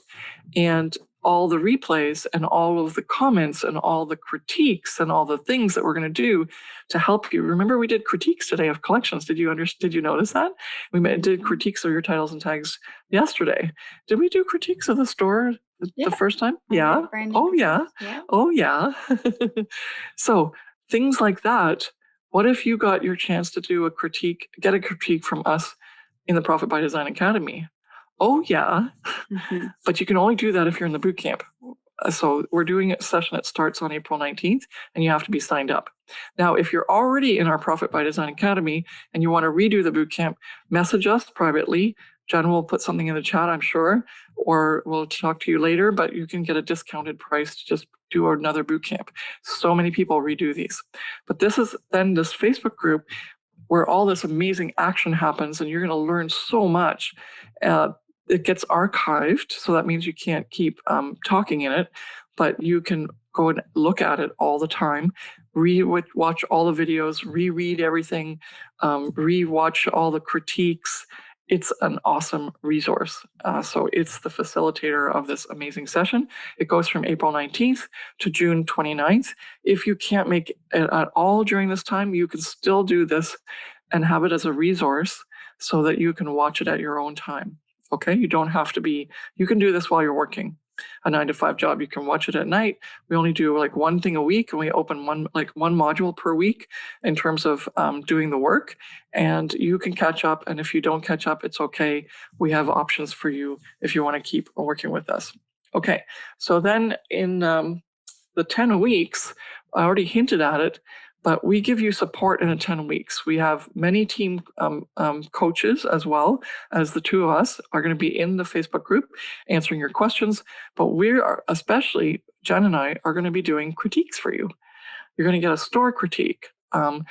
And all the replays and all of the comments and all the critiques and all the things that we're going to do to help you. Remember, we did critiques today of collections. Did you notice that? We did critiques of your titles and tags yesterday. Did we do critiques of the store the first time? Yeah. Oh, yeah. Oh, yeah. So things like that. What if you got your chance to do get a critique from us in the Profit by Design Academy? Oh, yeah. Mm-hmm. But you can only do that if you're in the boot camp. So we're doing a session that starts on April 19th, and you have to be signed up. Now, if you're already in our Profit by Design Academy and you want to redo the bootcamp, message us privately. Jen will put something in the chat, I'm sure, or we'll talk to you later, but you can get a discounted price to just do another bootcamp. So many people redo these. But this is then this Facebook group where all this amazing action happens and you're going to learn so much. It gets archived, so that means you can't keep talking in it, but you can go and look at it all the time, watch all the videos, reread everything, re-watch all the critiques. It's an awesome resource. So it's the facilitator of this amazing session. It goes from April 19th to June 29th. If you can't make it at all during this time, you can still do this and have it as a resource so that you can watch it at your own time. Okay, you don't have to be, you can do this while you're working a 9-to-5 job. You can watch it at night. We only do like one thing a week, and we open one module per week in terms of doing the work, and you can catch up. And if you don't catch up, it's okay. We have options for you if you want to keep working with us. Okay, so then in the 10 weeks, I already hinted at it, but we give you support in the 10 weeks. We have many team coaches as well as the two of us are going to be in the Facebook group answering your questions. But we are, especially Jen and I, are going to be doing critiques for you. You're going to get a store critique. I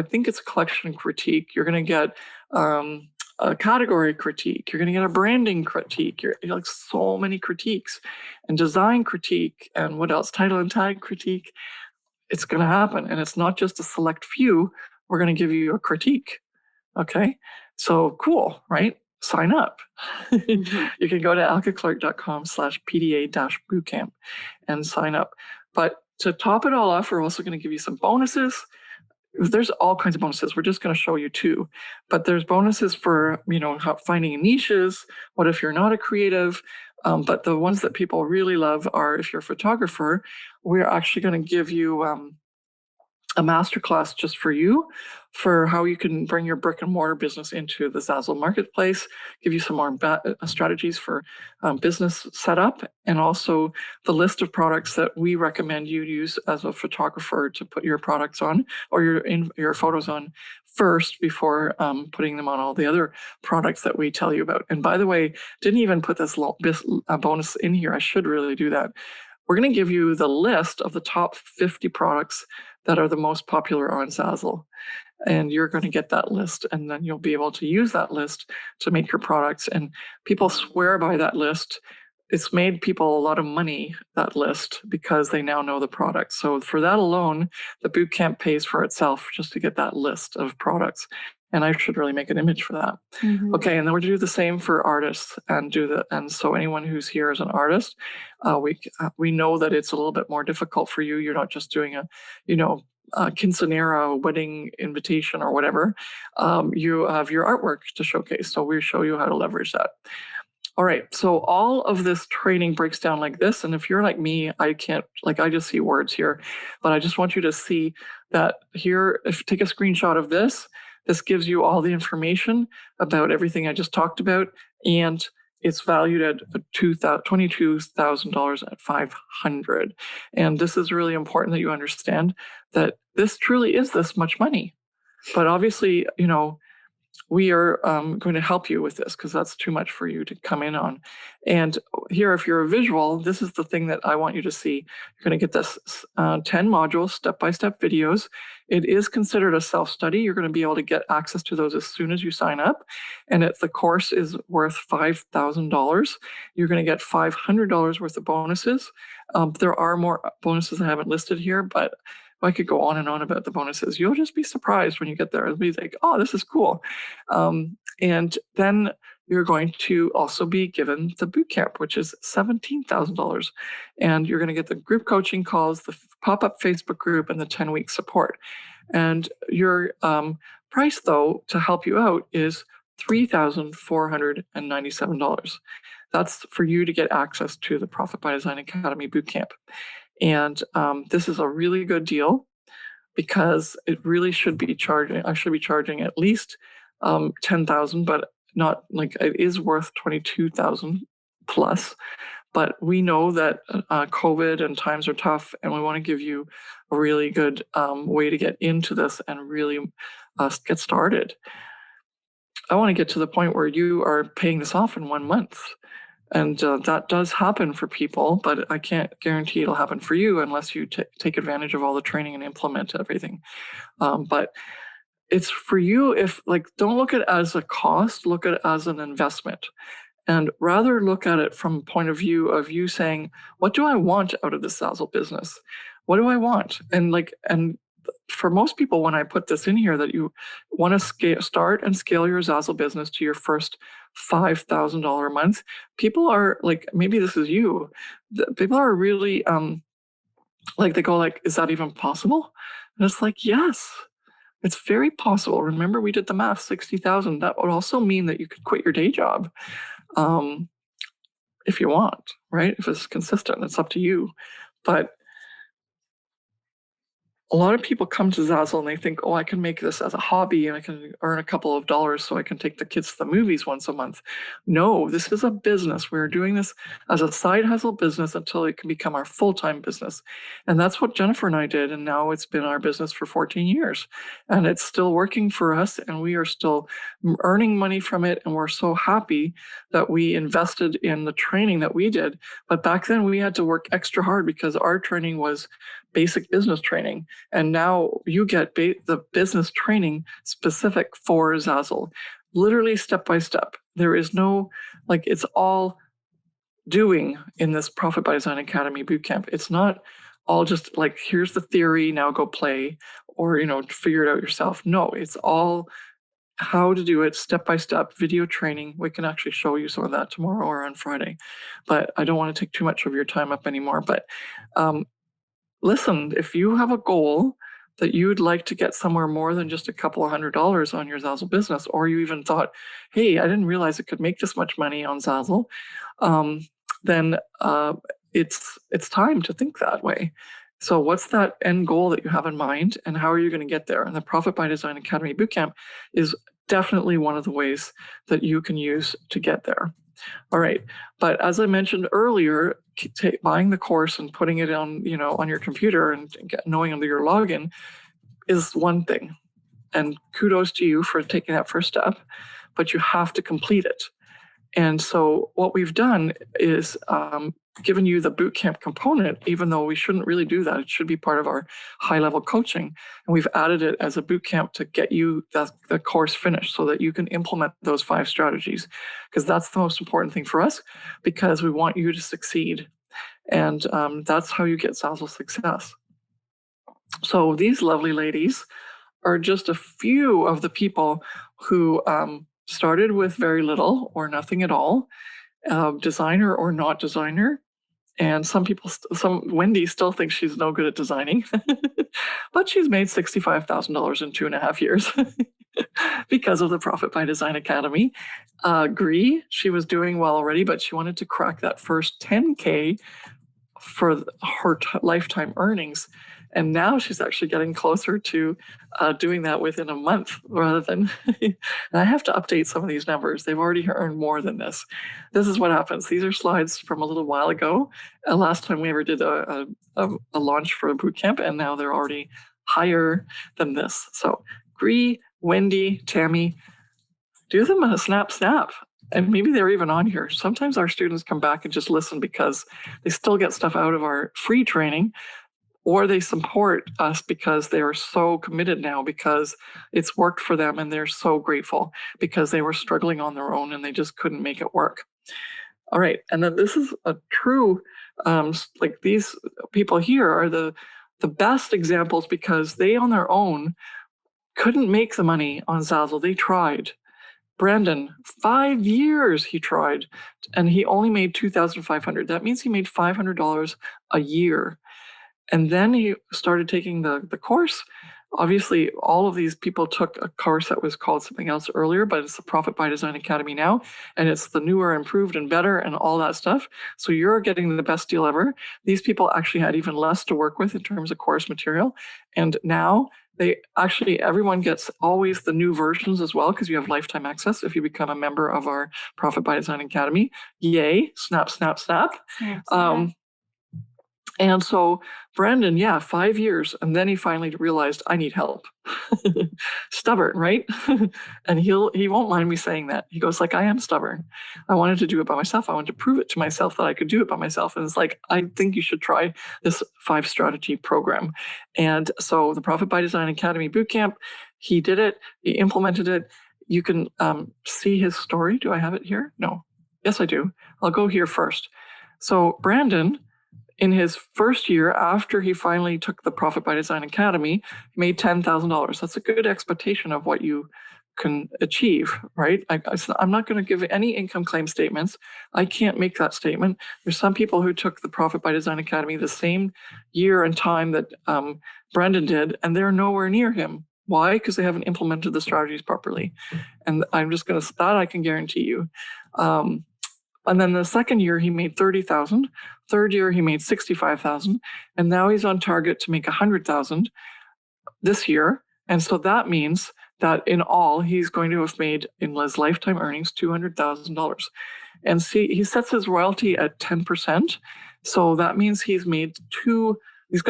think it's a collection critique. You're going to get a category critique. You're going to get a branding critique. You're like so many critiques, and design critique, and what else? Title and tag critique. It's going to happen. And it's not just a select few. We're going to give you a critique. Okay. So cool, right? Sign up. You can go to alkaclark.com/PDA-bootcamp and sign up. But to top it all off, we're also going to give you some bonuses. There's all kinds of bonuses. We're just going to show you two, but there's bonuses for, finding niches. What if you're not a creative? But the ones that people really love are if you're a photographer, we're actually going to give you a masterclass just for you for how you can bring your brick and mortar business into the Zazzle marketplace, give you some more strategies for business setup, and also the list of products that we recommend you use as a photographer to put your products on or your photos on first before putting them on all the other products that we tell you about. And by the way, didn't even put this bonus in here. I should really do that. We're going to give you the list of the top 50 products that are the most popular on Zazzle. And you're going to get that list, and then you'll be able to use that list to make your products. And people swear by that list. It's made people a lot of money, that list, because they now know the products. So for that alone, the bootcamp pays for itself just to get that list of products. And I should really make an image for that. Mm-hmm. Okay, and then we're going to do the same for artists and so anyone who's here as an artist, we know that it's a little bit more difficult for you. You're not just doing a quinceanera wedding invitation or whatever. You have your artwork to showcase. So we show you how to leverage that. All right, so all of this training breaks down like this. And if you're like me, I just see words here, but I just want you to see that here, take a screenshot of this. This gives you all the information about everything I just talked about, and it's valued at $22,000 at $500. And this is really important that you understand that this truly is this much money. But obviously, we are going to help you with this because that's too much for you to come in on. And here, if you're a visual, this is the thing that I want you to see. You're going to get this 10 modules, step-by-step videos. It is considered a self-study. You're going to be able to get access to those as soon as you sign up. And the course is worth $5,000. You're going to get $500 worth of bonuses. There are more bonuses I haven't listed here, but I could go on and on about the bonuses. You'll just be surprised when you get there. It'll be like, oh, this is cool. And then you're going to also be given the bootcamp, which is $17,000. And you're going to get the group coaching calls, the pop-up Facebook group, and the 10-week support. And your price, though, to help you out is $3,497. That's for you to get access to the Profit by Design Academy bootcamp. And this is a really good deal because it really should be charging. I should be charging at least $10,000, but not like it is worth $22,000 plus. But we know that COVID and times are tough, and we want to give you a really good way to get into this and really get started. I want to get to the point where you are paying this off in 1 month. And that does happen for people, but I can't guarantee it'll happen for you unless you take advantage of all the training and implement everything. But it's for you if, like, don't look at it as a cost, look at it as an investment. And rather look at it from a point of view of you saying, what do I want out of this Zazzle business? What do I want? And for most people, when I put this in here, that you want to start and scale your Zazzle business to your first $5,000 a month, people are like, maybe this is you. People are really like, they go like, is that even possible? And it's like, yes, it's very possible. Remember, we did the math, 60,000. That would also mean that you could quit your day job if you want, right? If it's consistent, it's up to you. But a lot of people come to Zazzle and they think, oh, I can make this as a hobby and I can earn a couple of dollars so I can take the kids to the movies once a month. No, this is a business. We're doing this as a side hustle business until it can become our full-time business. And that's what Jennifer and I did. And now it's been our business for 14 years. And it's still working for us. And we are still earning money from it. And we're so happy that we invested in the training that we did. But back then we had to work extra hard because our training was basic business training. And now you get the business training specific for Zazzle, literally step by step. There is no, like, it's all doing in this Profit by Design Academy bootcamp. It's not all just like, here's the theory, now go play, or, figure it out yourself. No, it's all how to do it step by step, video training. We can actually show you some of that tomorrow or on Friday, but I don't want to take too much of your time up anymore. But listen, if you have a goal that you'd like to get somewhere more than just a couple of $100 on your Zazzle business, or you even thought, hey, I didn't realize it could make this much money on Zazzle, then it's time to think that way. So what's that end goal that you have in mind, and how are you going to get there? And the Profit by Design Academy Bootcamp is definitely one of the ways that you can use to get there. All right. But as I mentioned earlier, buying the course and putting it on, on your computer and knowing your login is one thing. And kudos to you for taking that first step, but you have to complete it. And so what we've done is given you the bootcamp component, even though we shouldn't really do that. It should be part of our high-level coaching. And we've added it as a bootcamp to get you the course finished so that you can implement those 5 strategies, because that's the most important thing for us, because we want you to succeed. And that's how you get Zazzle success. So these lovely ladies are just a few of the people who started with very little or nothing at all, designer or not designer. And Wendy still thinks she's no good at designing, but she's made $65,000 in 2.5 years because of the Profit by Design Academy. Gree, she was doing well already, but she wanted to crack that first 10K for her lifetime earnings. And now she's actually getting closer to doing that within a month rather than, and I have to update some of these numbers. They've already earned more than this. This is what happens. These are slides from a little while ago. Last time we ever did a launch for a bootcamp, and now they're already higher than this. So Gree, Wendy, Tammy, do them a snap. And maybe they're even on here. Sometimes our students come back and just listen because they still get stuff out of our free training, or they support us because they are so committed now because it's worked for them and they're so grateful because they were struggling on their own and they just couldn't make it work. All right, and then this is a true, like these people here are the best examples because they on their own couldn't make the money on Zazzle. They tried. Brandon, 5 years he tried, and he only made $2,500. That means he made $500 a year. And then he started taking the course. Obviously, all of these people took a course that was called something else earlier, but it's the Profit by Design Academy now, and it's the newer, improved, and better, and all that stuff. So you're getting the best deal ever. These people actually had even less to work with in terms of course material, and now Everyone gets always the new versions as well, because you have lifetime access if you become a member of our Profit by Design Academy. Yay, snap, snap, snap. And so Brandon, 5 years. And then he finally realized, I need help. Stubborn, right? And he won't mind me saying that. He goes like, I am stubborn. I wanted to do it by myself. I wanted to prove it to myself that I could do it by myself. And it's like, I think you should try this 5 strategy program. And so the Profit by Design Academy Bootcamp, he did it. He implemented it. You can see his story. Do I have it here? No. Yes, I do. I'll go here first. So Brandon, in his first year, after he finally took the Profit by Design Academy, he made $10,000. That's a good expectation of what you can achieve, right? I'm not going to give any income claim statements. I can't make that statement. There's some people who took the Profit by Design Academy the same year and time that Brendan did, and they're nowhere near him. Why? Because they haven't implemented the strategies properly. And I'm just going to, that I can guarantee you. And then the second year, he made $30,000. Third year, he made $65,000. And now he's on target to make $100,000 this year. And so that means that in all, he's going to have made in his lifetime earnings $200,000. And see, he sets his royalty at 10%. So that means he's going to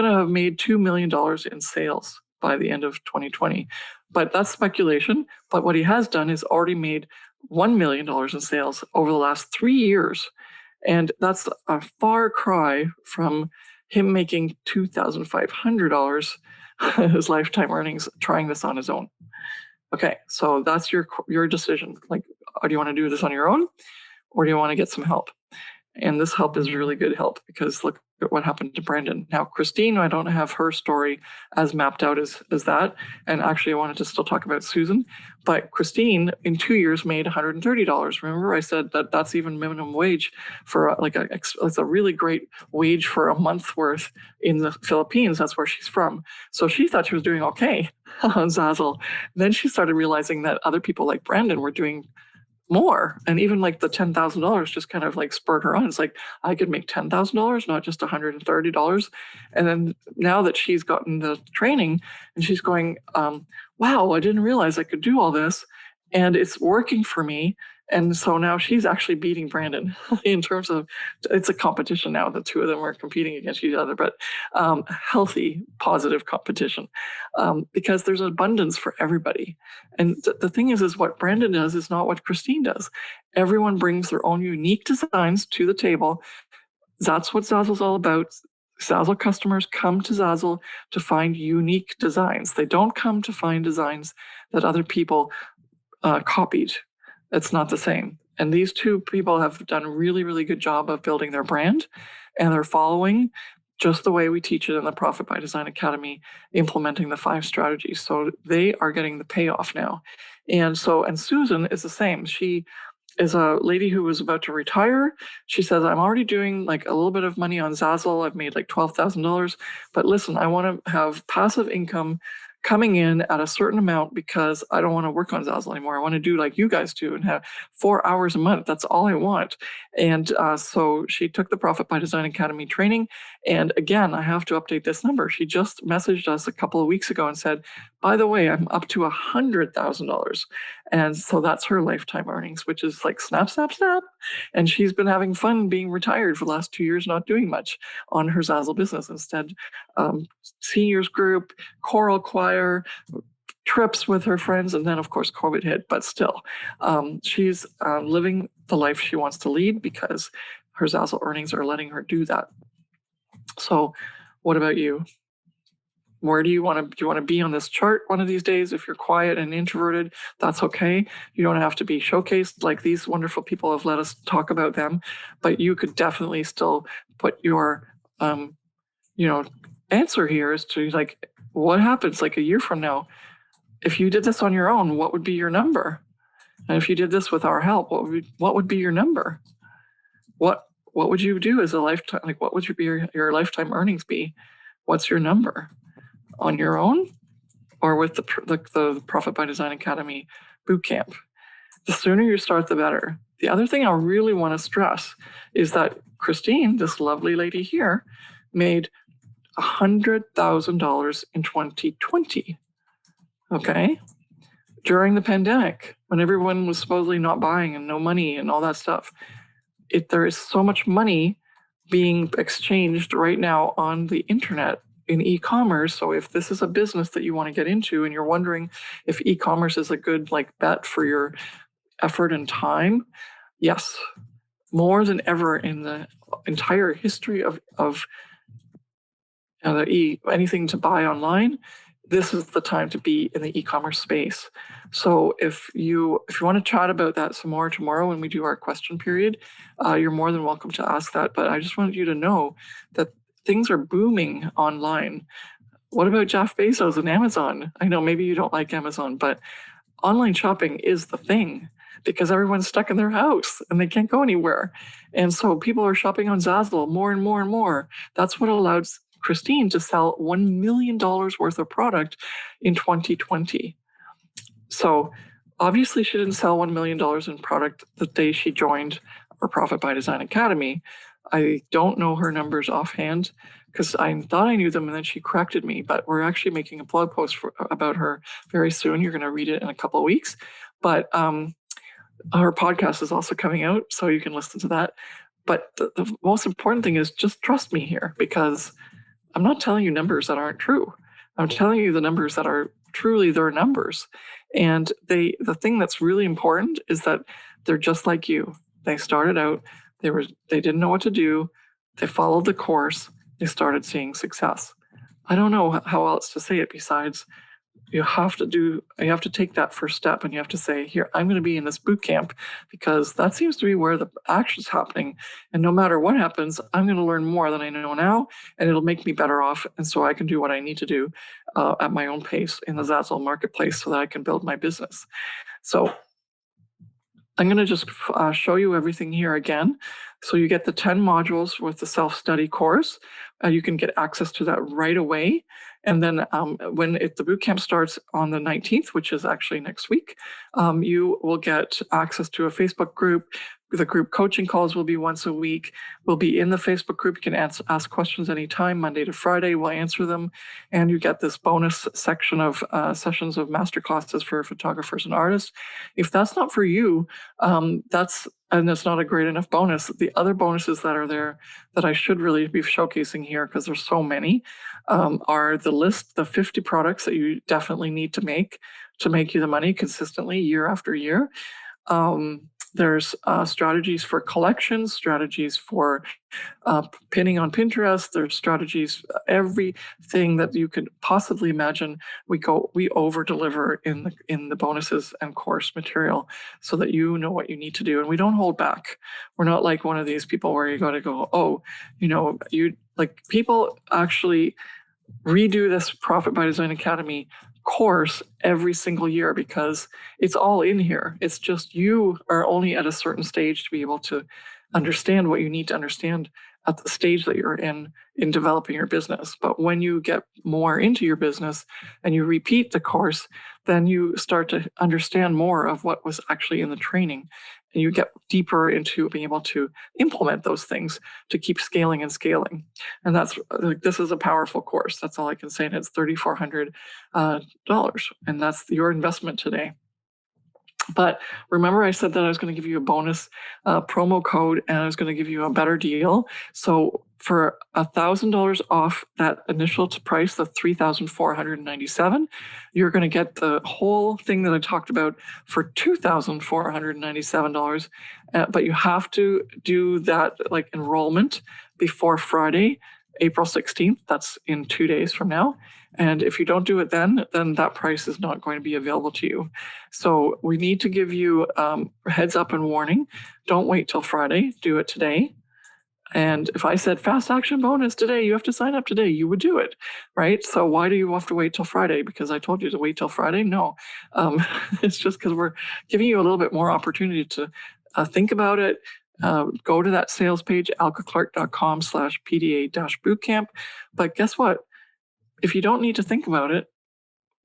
have made $2 million in sales by the end of 2020. But that's speculation. But what he has done is already made $1 million in sales over the last 3 years. And that's a far cry from him making $2,500 his lifetime earnings trying this on his own. Okay, so that's your decision. Like, do you want to do this on your own, or do you want to get some help? And this help is really good help, because look at what happened to Brandon. Now, Christine, I don't have her story as mapped out as that. And actually, I wanted to still talk about Susan. But Christine, in 2 years, made $130. Remember, I said that that's even minimum wage for it's a really great wage for a month's worth in the Philippines. That's where she's from. So she thought she was doing okay on Zazzle. Then she started realizing that other people like Brandon were doing more, and even like the $10,000 just kind of like spurred her on. It's like, I could make $10,000, not just $130. And then now that she's gotten the training and she's going, wow, I didn't realize I could do all this, and it's working for me. And so now she's actually beating Brandon in terms of, it's a competition now. The two of them are competing against each other, but healthy, positive competition, because there's abundance for everybody. And the thing is what Brandon does is not what Christine does. Everyone brings their own unique designs to the table. That's what Zazzle's all about. Zazzle customers come to Zazzle to find unique designs. They don't come to find designs that other people copied. It's not the same. And these two people have done a really, really good job of building their brand, and they're following just the way we teach it in the Profit by Design Academy, implementing the 5 strategies. So they are getting the payoff now. And Susan is the same. She is a lady who was about to retire. She says, I'm already doing like a little bit of money on Zazzle. I've made like $12,000. But listen, I want to have passive income coming in at a certain amount, because I don't want to work on Zazzle anymore. I want to do like you guys do and have 4 hours a month. That's all I want. And so she took the Profit by Design Academy training. And again, I have to update this number. She just messaged us a couple of weeks ago and said, by the way, I'm up to $100,000. And so that's her lifetime earnings, which is like snap, snap, snap. And she's been having fun being retired for the last 2 years, not doing much on her Zazzle business. Instead, seniors group, choral choir, trips with her friends, and then of course COVID hit, but still she's living the life she wants to lead, because her Zazzle earnings are letting her do that. So what about you? Where do you want to be on this chart one of these days? If you're quiet and introverted, that's okay. You don't have to be showcased like these wonderful people have let us talk about them, but you could definitely still put your answer here as to like, what happens like a year from now? If you did this on your own, what would be your number? And if you did this with our help, what would be your number? What would you do as a lifetime? Like, what would your lifetime earnings be? What's your number? On your own, or with the Profit by Design Academy Bootcamp? The sooner you start, the better. The other thing I really want to stress is that Christine, this lovely lady here, made $100,000 in 2020. Okay. During the pandemic, when everyone was supposedly not buying and no money and all that stuff, there is so much money being exchanged right now on the internet in e-commerce. So if this is a business that you want to get into and you're wondering if e-commerce is a good bet for your effort and time, yes, more than ever in the entire history of anything to buy online, this is the time to be in the e-commerce space. So if you want to chat about that some more tomorrow when we do our question period, you're more than welcome to ask that. But I just wanted you to know that things are booming online. What about Jeff Bezos and Amazon? I know maybe you don't like Amazon, but online shopping is the thing because everyone's stuck in their house and they can't go anywhere. And so people are shopping on Zazzle more and more and more. That's what allowed Christine to sell $1 million worth of product in 2020. So obviously she didn't sell $1 million in product the day she joined our Profit by Design Academy. I don't know her numbers offhand because I thought I knew them and then she corrected me, but we're actually making a blog post about her very soon. You're going to read it in a couple of weeks. But her podcast is also coming out, so you can listen to that. But the most important thing is just trust me here, because I'm not telling you numbers that aren't true. I'm telling you the numbers that are truly their numbers. And the thing that's really important is that they're just like you. They started out, they didn't know what to do. They followed the course. They started seeing success. I don't know how else to say it besides you have to take that first step and you have to say, here, I'm going to be in this boot camp because that seems to be where the action's happening. And no matter what happens, I'm going to learn more than I know now, and it'll make me better off. And so I can do what I need to do at my own pace in the Zazzle marketplace so that I can build my business. So I'm going to just show you everything here again. So you get the 10 modules with the self-study course. You can get access to that right away. And then when the bootcamp starts on the 19th, which is actually next week, you will get access to a Facebook group. The group coaching calls will be once a week. We'll be in the Facebook group. You can ask questions anytime, Monday to Friday. We'll answer them. And you get this bonus section of sessions of masterclasses for photographers and artists. If that's not for you, and that's not a great enough bonus. The other bonuses that are there that I should really be showcasing here, because there's so many, are the 50 products that you definitely need to make you the money consistently year after year. There's strategies for collections, strategies for pinning on Pinterest. There's strategies, everything that you could possibly imagine. We over deliver in the bonuses and course material so that you know what you need to do, and we don't hold back. We're not like one of these people where you got to go, oh, people actually redo this Profit by Design Academy course every single year because it's all in here. It's just you are only at a certain stage to be able to understand what you need to understand at the stage that you're in developing your business. But when you get more into your business and you repeat the course, then you start to understand more of what was actually in the training. And you get deeper into being able to implement those things to keep scaling and scaling. And this is a powerful course. That's all I can say. And it's $3,400, and that's your investment today. But remember, I said that I was going to give you a bonus promo code and I was going to give you a better deal. So for $1,000 off that initial price, the $3,497, you're going to get the whole thing that I talked about for $2,497. But you have to do that enrollment before Friday, April 16th. That's in 2 days from now. And if you don't do it then that price is not going to be available to you. So we need to give you heads up and warning. Don't wait till Friday. Do it today. And if I said fast action bonus today, you have to sign up today, you would do it, right? So why do you have to wait till Friday? Because I told you to wait till Friday? No, it's just because we're giving you a little bit more opportunity to think about it. Go to that sales page, alkaclark.com/PDA-bootcamp. But guess what? If you don't need to think about it,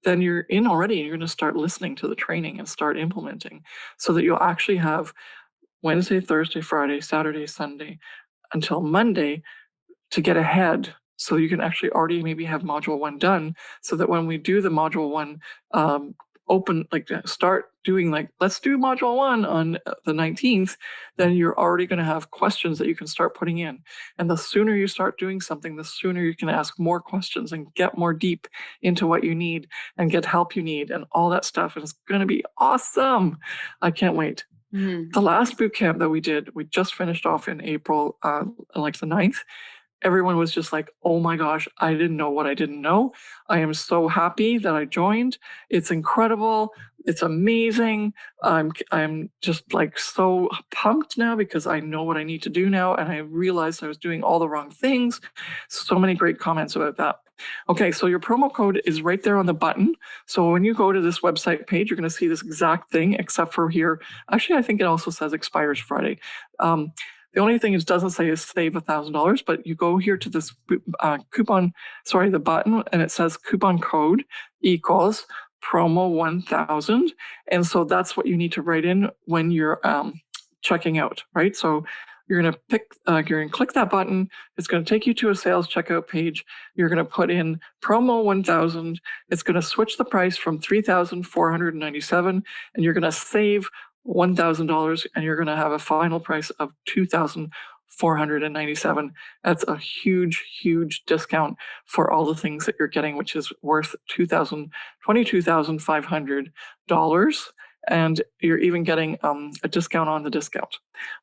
then you're in already and you're going to start listening to the training and start implementing so that you'll actually have Wednesday, Thursday, Friday, Saturday, Sunday until Monday to get ahead So you can actually already maybe have module 1 done, so that when we do the module 1 start doing, like, let's do module 1 on the 19th, then you're already going to have questions that you can start putting in. And the sooner you start doing something, the sooner you can ask more questions and get more deep into what you need and get help you need and all that stuff. And it's going to be awesome. I can't wait. The last boot camp that we did, we just finished off in April, like the 9th. Everyone was just like, oh my gosh, I didn't know what I didn't know. I am so happy that I joined. It's incredible. It's amazing. I'm just like so pumped now because I know what I need to do now. And I realized I was doing all the wrong things. So many great comments about that. Okay, so your promo code is right there on the button. So when you go to this website page, you're going to see this exact thing, except for here. Actually, I think it also says expires Friday. The only thing it doesn't say is save $1,000, but you go here to this the button, and it says coupon code equals promo 1000. And so that's what you need to write in when you're checking out, right? So you're going to click that button. It's going to take you to a sales checkout page. You're going to put in promo 1000. It's going to switch the price from $3,497, and you're going to save $1,000, and you're going to have a final price of $2,497. That's a huge, huge discount for all the things that you're getting, which is worth $22,500. And you're even getting a discount on the discount.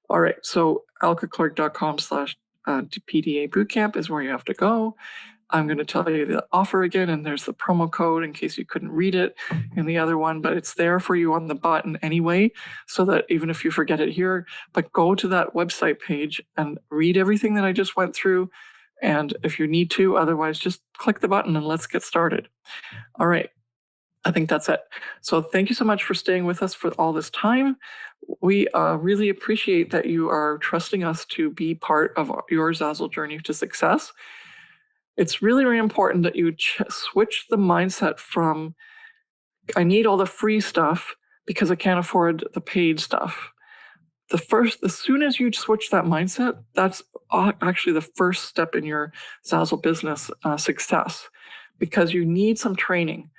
All right, so alkaclark.com/PDA bootcamp is where you have to go. I'm going to tell you the offer again, and there's the promo code in case you couldn't read it in the other one, but it's there for you on the button anyway, so that even if you forget it here, but go to that website page and read everything that I just went through. And if you need to, otherwise just click the button and let's get started. All right. I think that's it. So thank you so much for staying with us for all this time. We really appreciate that you are trusting us to be part of your Zazzle journey to success. It's really, really important that you switch the mindset from, I need all the free stuff because I can't afford the paid stuff. As soon as you switch that mindset, that's actually the first step in your Zazzle business success, because you need some training.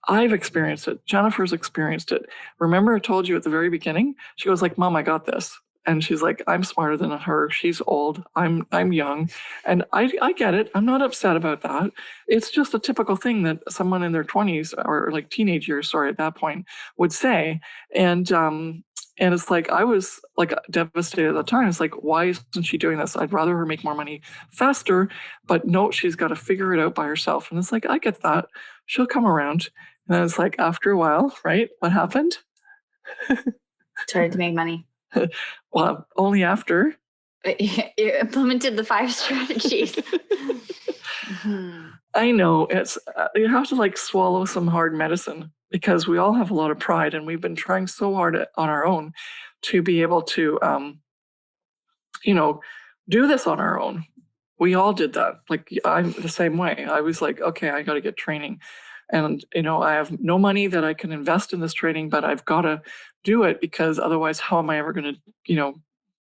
I've experienced it. Jennifer's experienced it. Remember I told you at the very beginning, she was like, Mom, I got this. And she's like, I'm smarter than her. She's old. I'm young. And I get it. I'm not upset about that. It's just a typical thing that someone in their 20s or like teenage years, at that point, would say. And it's like, I was like devastated at the time. It's like, why isn't she doing this? I'd rather her make more money faster, but no, she's got to figure it out by herself. And it's like, I get that. She'll come around. And then it's like, after a while, right? What happened? Started to make money. Well, only after. You implemented the 5 strategies. I know. It's you have to like swallow some hard medicine, because we all have a lot of pride, and we've been trying so hard on our own to be able to, do this on our own. We all did that. Like, I'm the same way. I was like, okay, I got to get training. And, I have no money that I can invest in this training, but I've got to do it, because otherwise, how am I ever going to,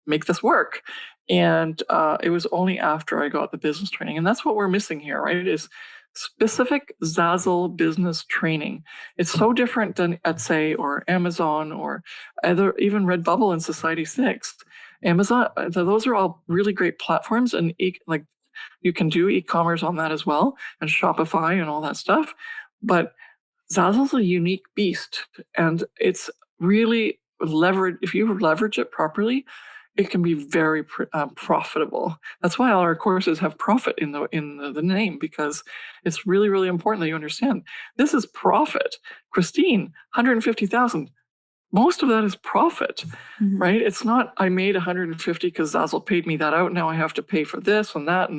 make this work? And it was only after I got the business training. And that's what we're missing here, right? Is specific Zazzle business training. It's so different than Etsy or Amazon or even Redbubble and Society6. Amazon, those are all really great platforms, and you can do e-commerce on that as well, and Shopify and all that stuff. But Zazzle's a unique beast, and it's really if you leverage it properly, it can be very profitable. That's why all our courses have profit in the name, because it's really, really important that you understand this is profit. Christine, 150,000. Most of that is profit, right? It's not, I made 150 because Zazzle paid me that out. Now I have to pay for this and that,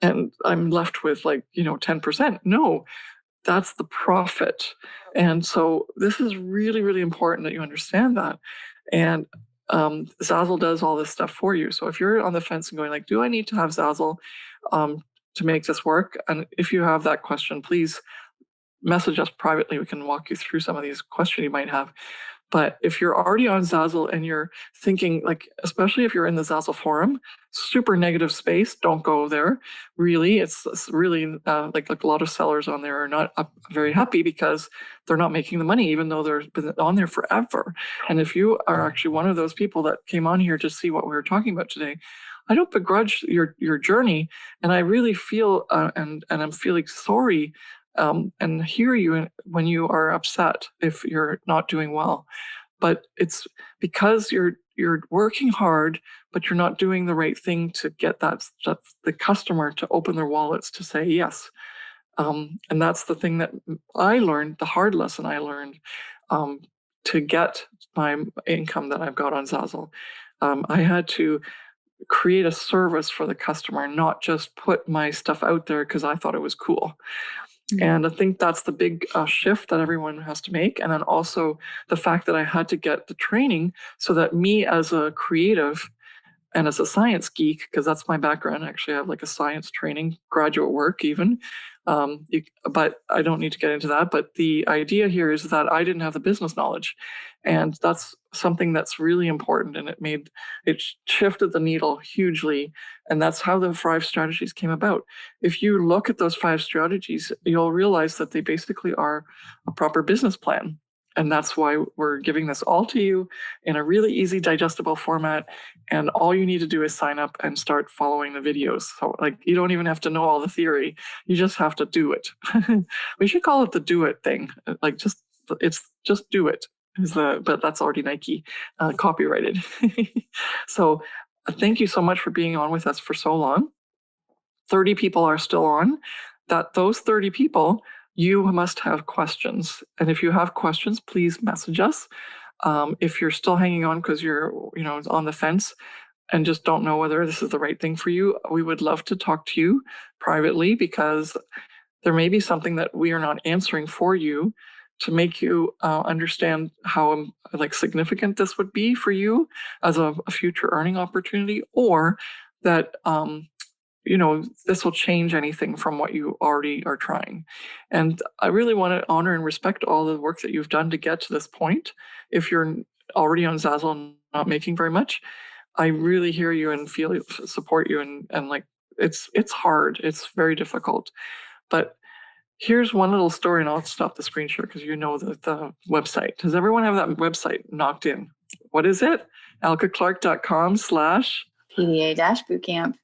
and I'm left with 10%. No, that's the profit. And so this is really, really important that you understand that. And Zazzle does all this stuff for you. So if you're on the fence and going like, do I need to have Zazzle to make this work? And if you have that question, please message us privately. We can walk you through some of these questions you might have. But if you're already on Zazzle and you're thinking, like, especially if you're in the Zazzle forum, super negative space, don't go there. Really, it's really like a lot of sellers on there are not very happy because they're not making the money, even though they've been on there forever. And if you are actually one of those people that came on here to see what we were talking about today, I don't begrudge your journey, and I really feel and I'm feeling sorry and hear you when you are upset if you're not doing well. But it's because you're working hard, but you're not doing the right thing to get that the customer to open their wallets to say yes. And that's the thing that I learned, the hard lesson I learned to get my income that I've got on Zazzle. I had to create a service for the customer, not just put my stuff out there because I thought it was cool. And I think that's the big shift that everyone has to make. And then also the fact that I had to get the training so that me as a creative and as a science geek, because that's my background, actually I have like a science training, graduate work even, but I don't need to get into that. But the idea here is that I didn't have the business knowledge. And that's something that's really important. And it shifted the needle hugely. And that's how the 5 strategies came about. If you look at those 5 strategies, you'll realize that they basically are a proper business plan. And that's why we're giving this all to you in a really easy, digestible format. And all you need to do is sign up and start following the videos. So like, you don't even have to know all the theory. You just have to do it. We should call it the do it thing. Like it's just do it. But that's already Nike copyrighted. So thank you so much for being on with us for so long. 30 people are still on. Those 30 people, you must have questions. And if you have questions, please message us. If you're still hanging on because you're on the fence and just don't know whether this is the right thing for you, we would love to talk to you privately, because there may be something that we are not answering for you to make you understand how significant this would be for you as a future earning opportunity, or that this will change anything from what you already are trying. And I really want to honor and respect all the work that you've done to get to this point. If you're already on Zazzle and not making very much, I really hear you and support you. And like, it's hard. It's very difficult. But here's one little story, and I'll stop the screen share because you know the website. Does everyone have that website knocked in? What is it? alkaclark.com/PDA-bootcamp.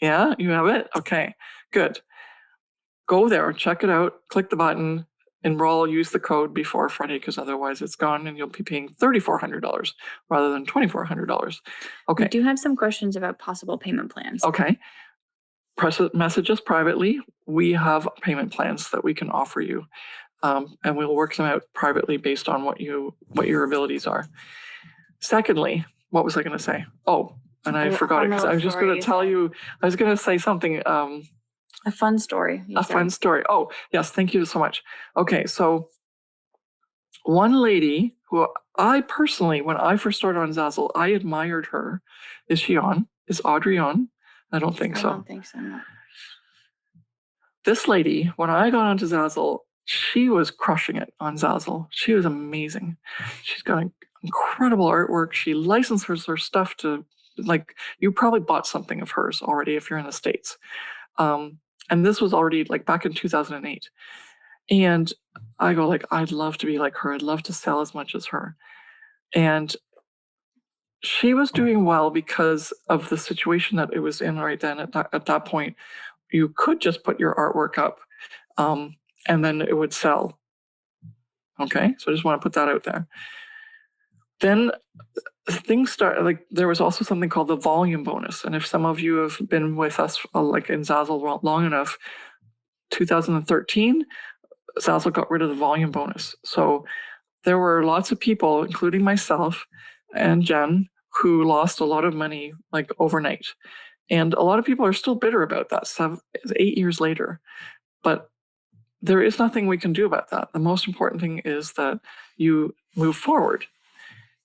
Yeah, you have it? Okay, good. Go there, check it out, click the button, enroll, use the code before Friday, because otherwise it's gone and you'll be paying $3,400 rather than $2,400. Okay. We do have some questions about possible payment plans. Okay. Message us privately. We have payment plans that we can offer you, and we'll work them out privately based on what your abilities are. Secondly, what was I going to say? Oh, and I forgot it because I was just going to tell you, I was going to say something. A fun story. Fun story. Oh, yes. Thank you so much. Okay. So one lady who I personally, when I first started on Zazzle, I admired her. Is she on? Is Audrey on? I don't think so. I don't think so. No. This lady, when I got onto Zazzle, she was crushing it on Zazzle. She was amazing. She's got incredible artwork. She licenses her stuff to, like, you probably bought something of hers already if you're in the States. And this was already like back in 2008. And I go like, I'd love to be like her. I'd love to sell as much as her. And she was doing well because of the situation that it was in right then. At that point, you could just put your artwork up and then it would sell. Okay, so I just want to put that out there. Then things start, like there was also something called the volume bonus. And if some of you have been with us like in Zazzle long enough, 2013, Zazzle got rid of the volume bonus. So there were lots of people, including myself and Jen, who lost a lot of money like overnight. And a lot of people are still bitter about that 8 years later. But there is nothing we can do about that. The most important thing is that you move forward.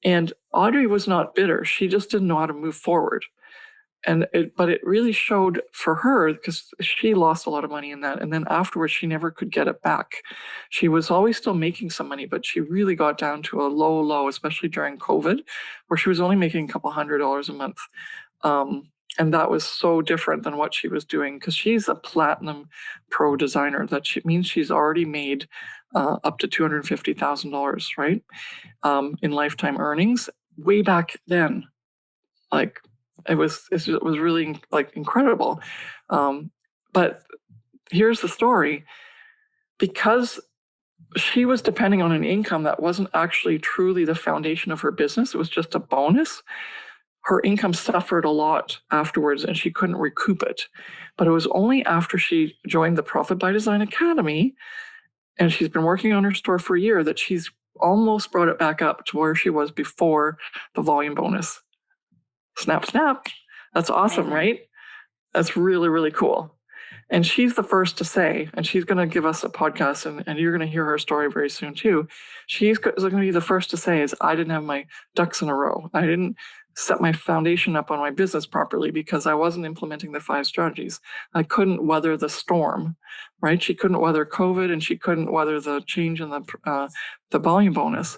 And Audrey was not bitter. She just didn't know how to move forward. but it really showed for her, because she lost a lot of money in that. And then afterwards, she never could get it back. She was always still making some money, but she really got down to a low, especially during COVID, where she was only making a couple $100 a month. And that was so different than what she was doing, because she's a platinum pro designer. That means she's already made up to $250,000, right? In lifetime earnings way back then. Like, it was really like incredible. But here's the story. Because she was depending on an income that wasn't actually truly the foundation of her business, it was just a bonus. Her income suffered a lot afterwards and she couldn't recoup it. But it was only after she joined the Profit by Design Academy, and she's been working on her store for a year, that she's almost brought it back up to where she was before the volume bonus. Snap, snap. That's awesome, right? That's really, really cool. And she's the first to say, and she's going to give us a podcast, and you're going to hear her story very soon too. She's going to be the first to say is, I didn't have my ducks in a row. I didn't set my foundation up on my business properly because I wasn't implementing the 5 strategies. I couldn't weather the storm, right? She couldn't weather COVID, and she couldn't weather the change in the volume bonus.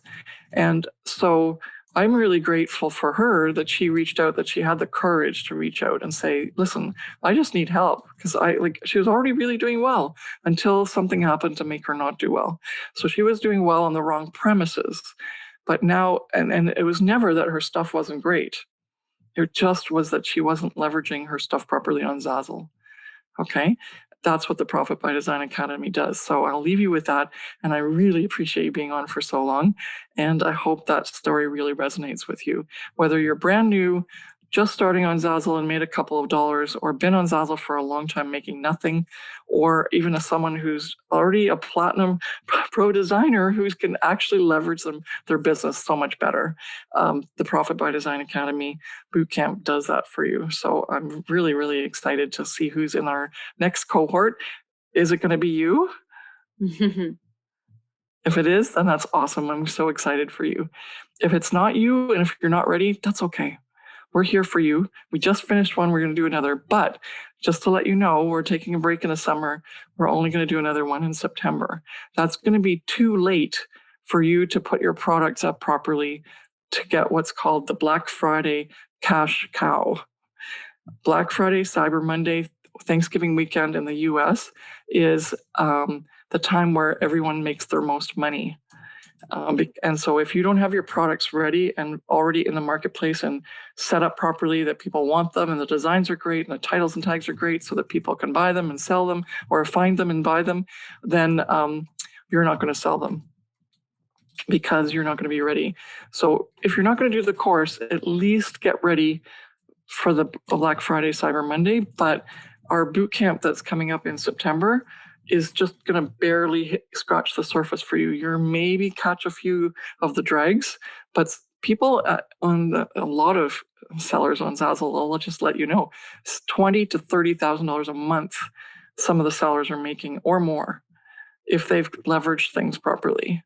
And so I'm really grateful for her that she reached out, that she had the courage to reach out and say, listen, I just need help, because she was already really doing well until something happened to make her not do well. So she was doing well on the wrong premises. But now, and it was never that her stuff wasn't great. It just was that she wasn't leveraging her stuff properly on Zazzle. Okay. That's what the Profit by Design Academy does. So I'll leave you with that. And I really appreciate you being on for so long. And I hope that story really resonates with you. Whether you're brand new, just starting on Zazzle and made a couple of dollars, or been on Zazzle for a long time making nothing, or even as someone who's already a platinum pro designer who can actually leverage their business so much better. The Profit by Design Academy Bootcamp does that for you. So I'm really, really excited to see who's in our next cohort. Is it going to be you? If it is, then that's awesome. I'm so excited for you. If it's not you, and if you're not ready, that's okay. We're here for you. We just finished one. We're going to do another. But just to let you know, we're taking a break in the summer. We're only going to do another one in September. That's going to be too late for you to put your products up properly to get what's called the Black Friday cash cow. Black Friday, Cyber Monday, Thanksgiving weekend in the US is the time where everyone makes their most money. And so if you don't have your products ready and already in the marketplace and set up properly, that people want them and the designs are great and the titles and tags are great so that people can buy them and sell them, or find them and buy them, then you're not going to sell them because you're not going to be ready. So if you're not going to do the course, at least get ready for the Black Friday, Cyber Monday. But our boot camp that's coming up in September is just going to barely scratch the surface for you. You're maybe catch a few of the dregs, but people a lot of sellers on Zazzle, I'll just let you know, it's $20,000 to $30,000 a month. Some of the sellers are making, or more, if they've leveraged things properly.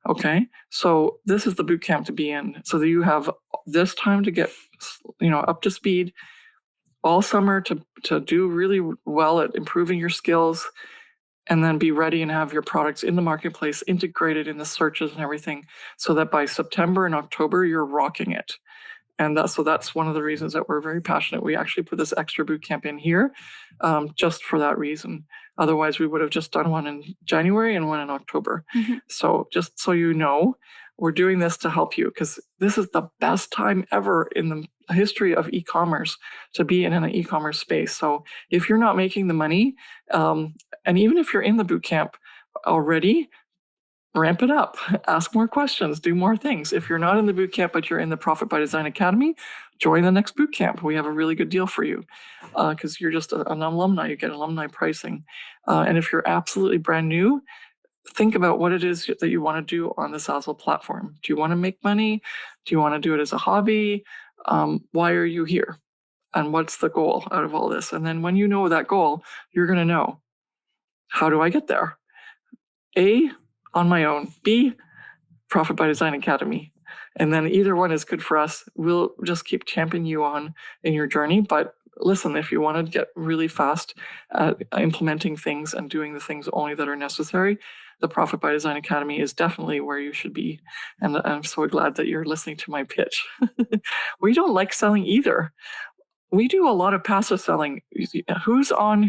Okay, so this is the boot camp to be in, so that you have this time to get up to speed all summer to do really well at improving your skills, and then be ready and have your products in the marketplace, integrated in the searches and everything, so that by September and October, you're rocking it. And that's one of the reasons that we're very passionate. We actually put this extra boot camp in here just for that reason. Otherwise, we would have just done one in January and one in October. Mm-hmm. So just so you know, we're doing this to help you, because this is the best time ever in the history of e-commerce to be in an e-commerce space. So if you're not making the money, and even if you're in the boot camp already, ramp it up, ask more questions, do more things. If you're not in the boot camp, but you're in the Profit by Design Academy, join the next boot camp. We have a really good deal for you because you're just an alumni. You get alumni pricing. And if you're absolutely brand new, think about what it is that you want to do on the Zazzle platform. Do you want to make money? Do you want to do it as a hobby? Why are you here? And what's the goal out of all this? And then when you know that goal, you're going to know, how do I get there? A, on my own. B, Profit by Design Academy. And then either one is good for us. We'll just keep championing you on in your journey. But listen, if you want to get really fast at implementing things and doing the things only that are necessary, the Profit by Design Academy is definitely where you should be. And I'm so glad that you're listening to my pitch. We don't like selling either. We do a lot of passive selling. Who's on?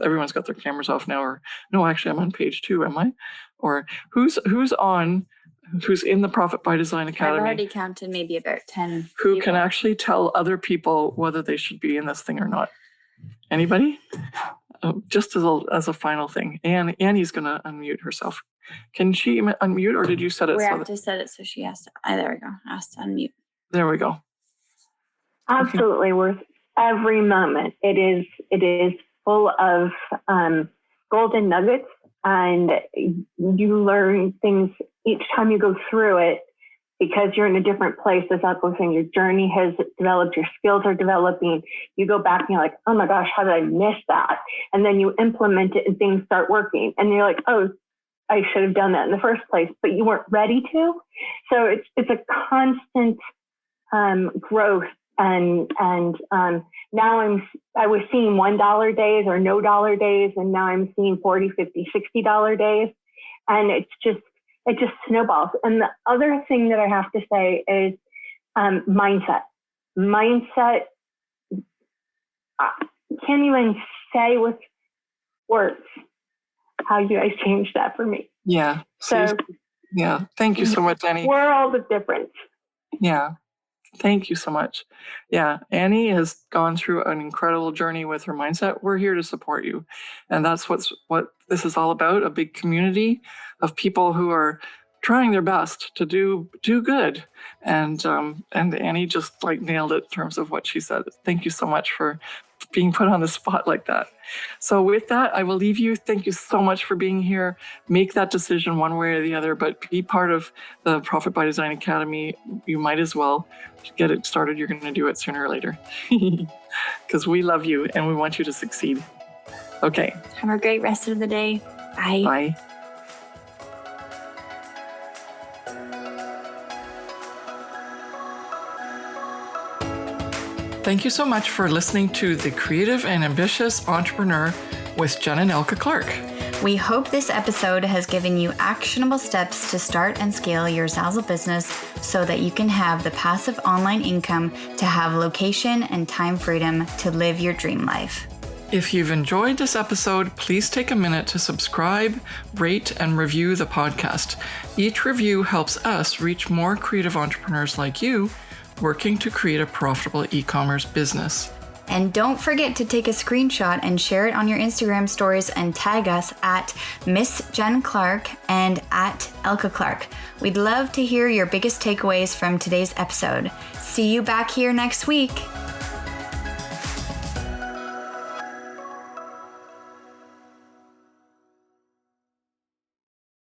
Everyone's got their cameras off now. Or no, actually, I'm on page 2. Am I? Or who's on? Who's in the Profit by Design Academy? I've already counted maybe about 10 who people. Can actually tell other people whether they should be in this thing or not. Anybody? Just as a final thing, Annie's going to unmute herself. Can she unmute, or did you set it? We have to set it so she has to. There we go. Has to unmute. There we go. Absolutely worth every moment. It is full of golden nuggets, and you learn things each time you go through it, because you're in a different place. As I was saying, your journey has developed, your skills are developing. You go back and you're like, oh my gosh, how did I miss that? And then you implement it and things start working. And you're like, oh, I should have done that in the first place, but you weren't ready to. So it's a constant growth. And now I was seeing $1 days or no dollar days, and now I'm seeing $40, $50, $60 days. And it just snowballs. And the other thing that I have to say is mindset. Mindset, can't even say with words how you guys changed that for me. Yeah. So yeah. Thank you so much, Annie. World of difference. Yeah. Thank you so much. Yeah, Annie has gone through an incredible journey with her mindset. We're here to support you. And that's what this is all about, a big community of people who are trying their best to do good. And Annie just nailed it in terms of what she said. Thank you so much for being put on the spot like that. So with that, I will leave you. Thank you so much for being here. Make that decision one way or the other, but be part of the Profit by Design Academy. You might as well get it started. You're going to do it sooner or later because we love you and we want you to succeed. Okay. Have a great rest of the day. Bye. Bye. Thank you so much for listening to The Creative and Ambitious Entrepreneur with Jen and Elka Clark. We hope this episode has given you actionable steps to start and scale your Zazzle business so that you can have the passive online income to have location and time freedom to live your dream life. If you've enjoyed this episode, please take a minute to subscribe, rate, and review the podcast. Each review helps us reach more creative entrepreneurs like you working to create a profitable e-commerce business. And don't forget to take a screenshot and share it on your Instagram stories and tag us at Miss Jen Clark and at Elka Clark. We'd love to hear your biggest takeaways from today's episode. See you back here next week.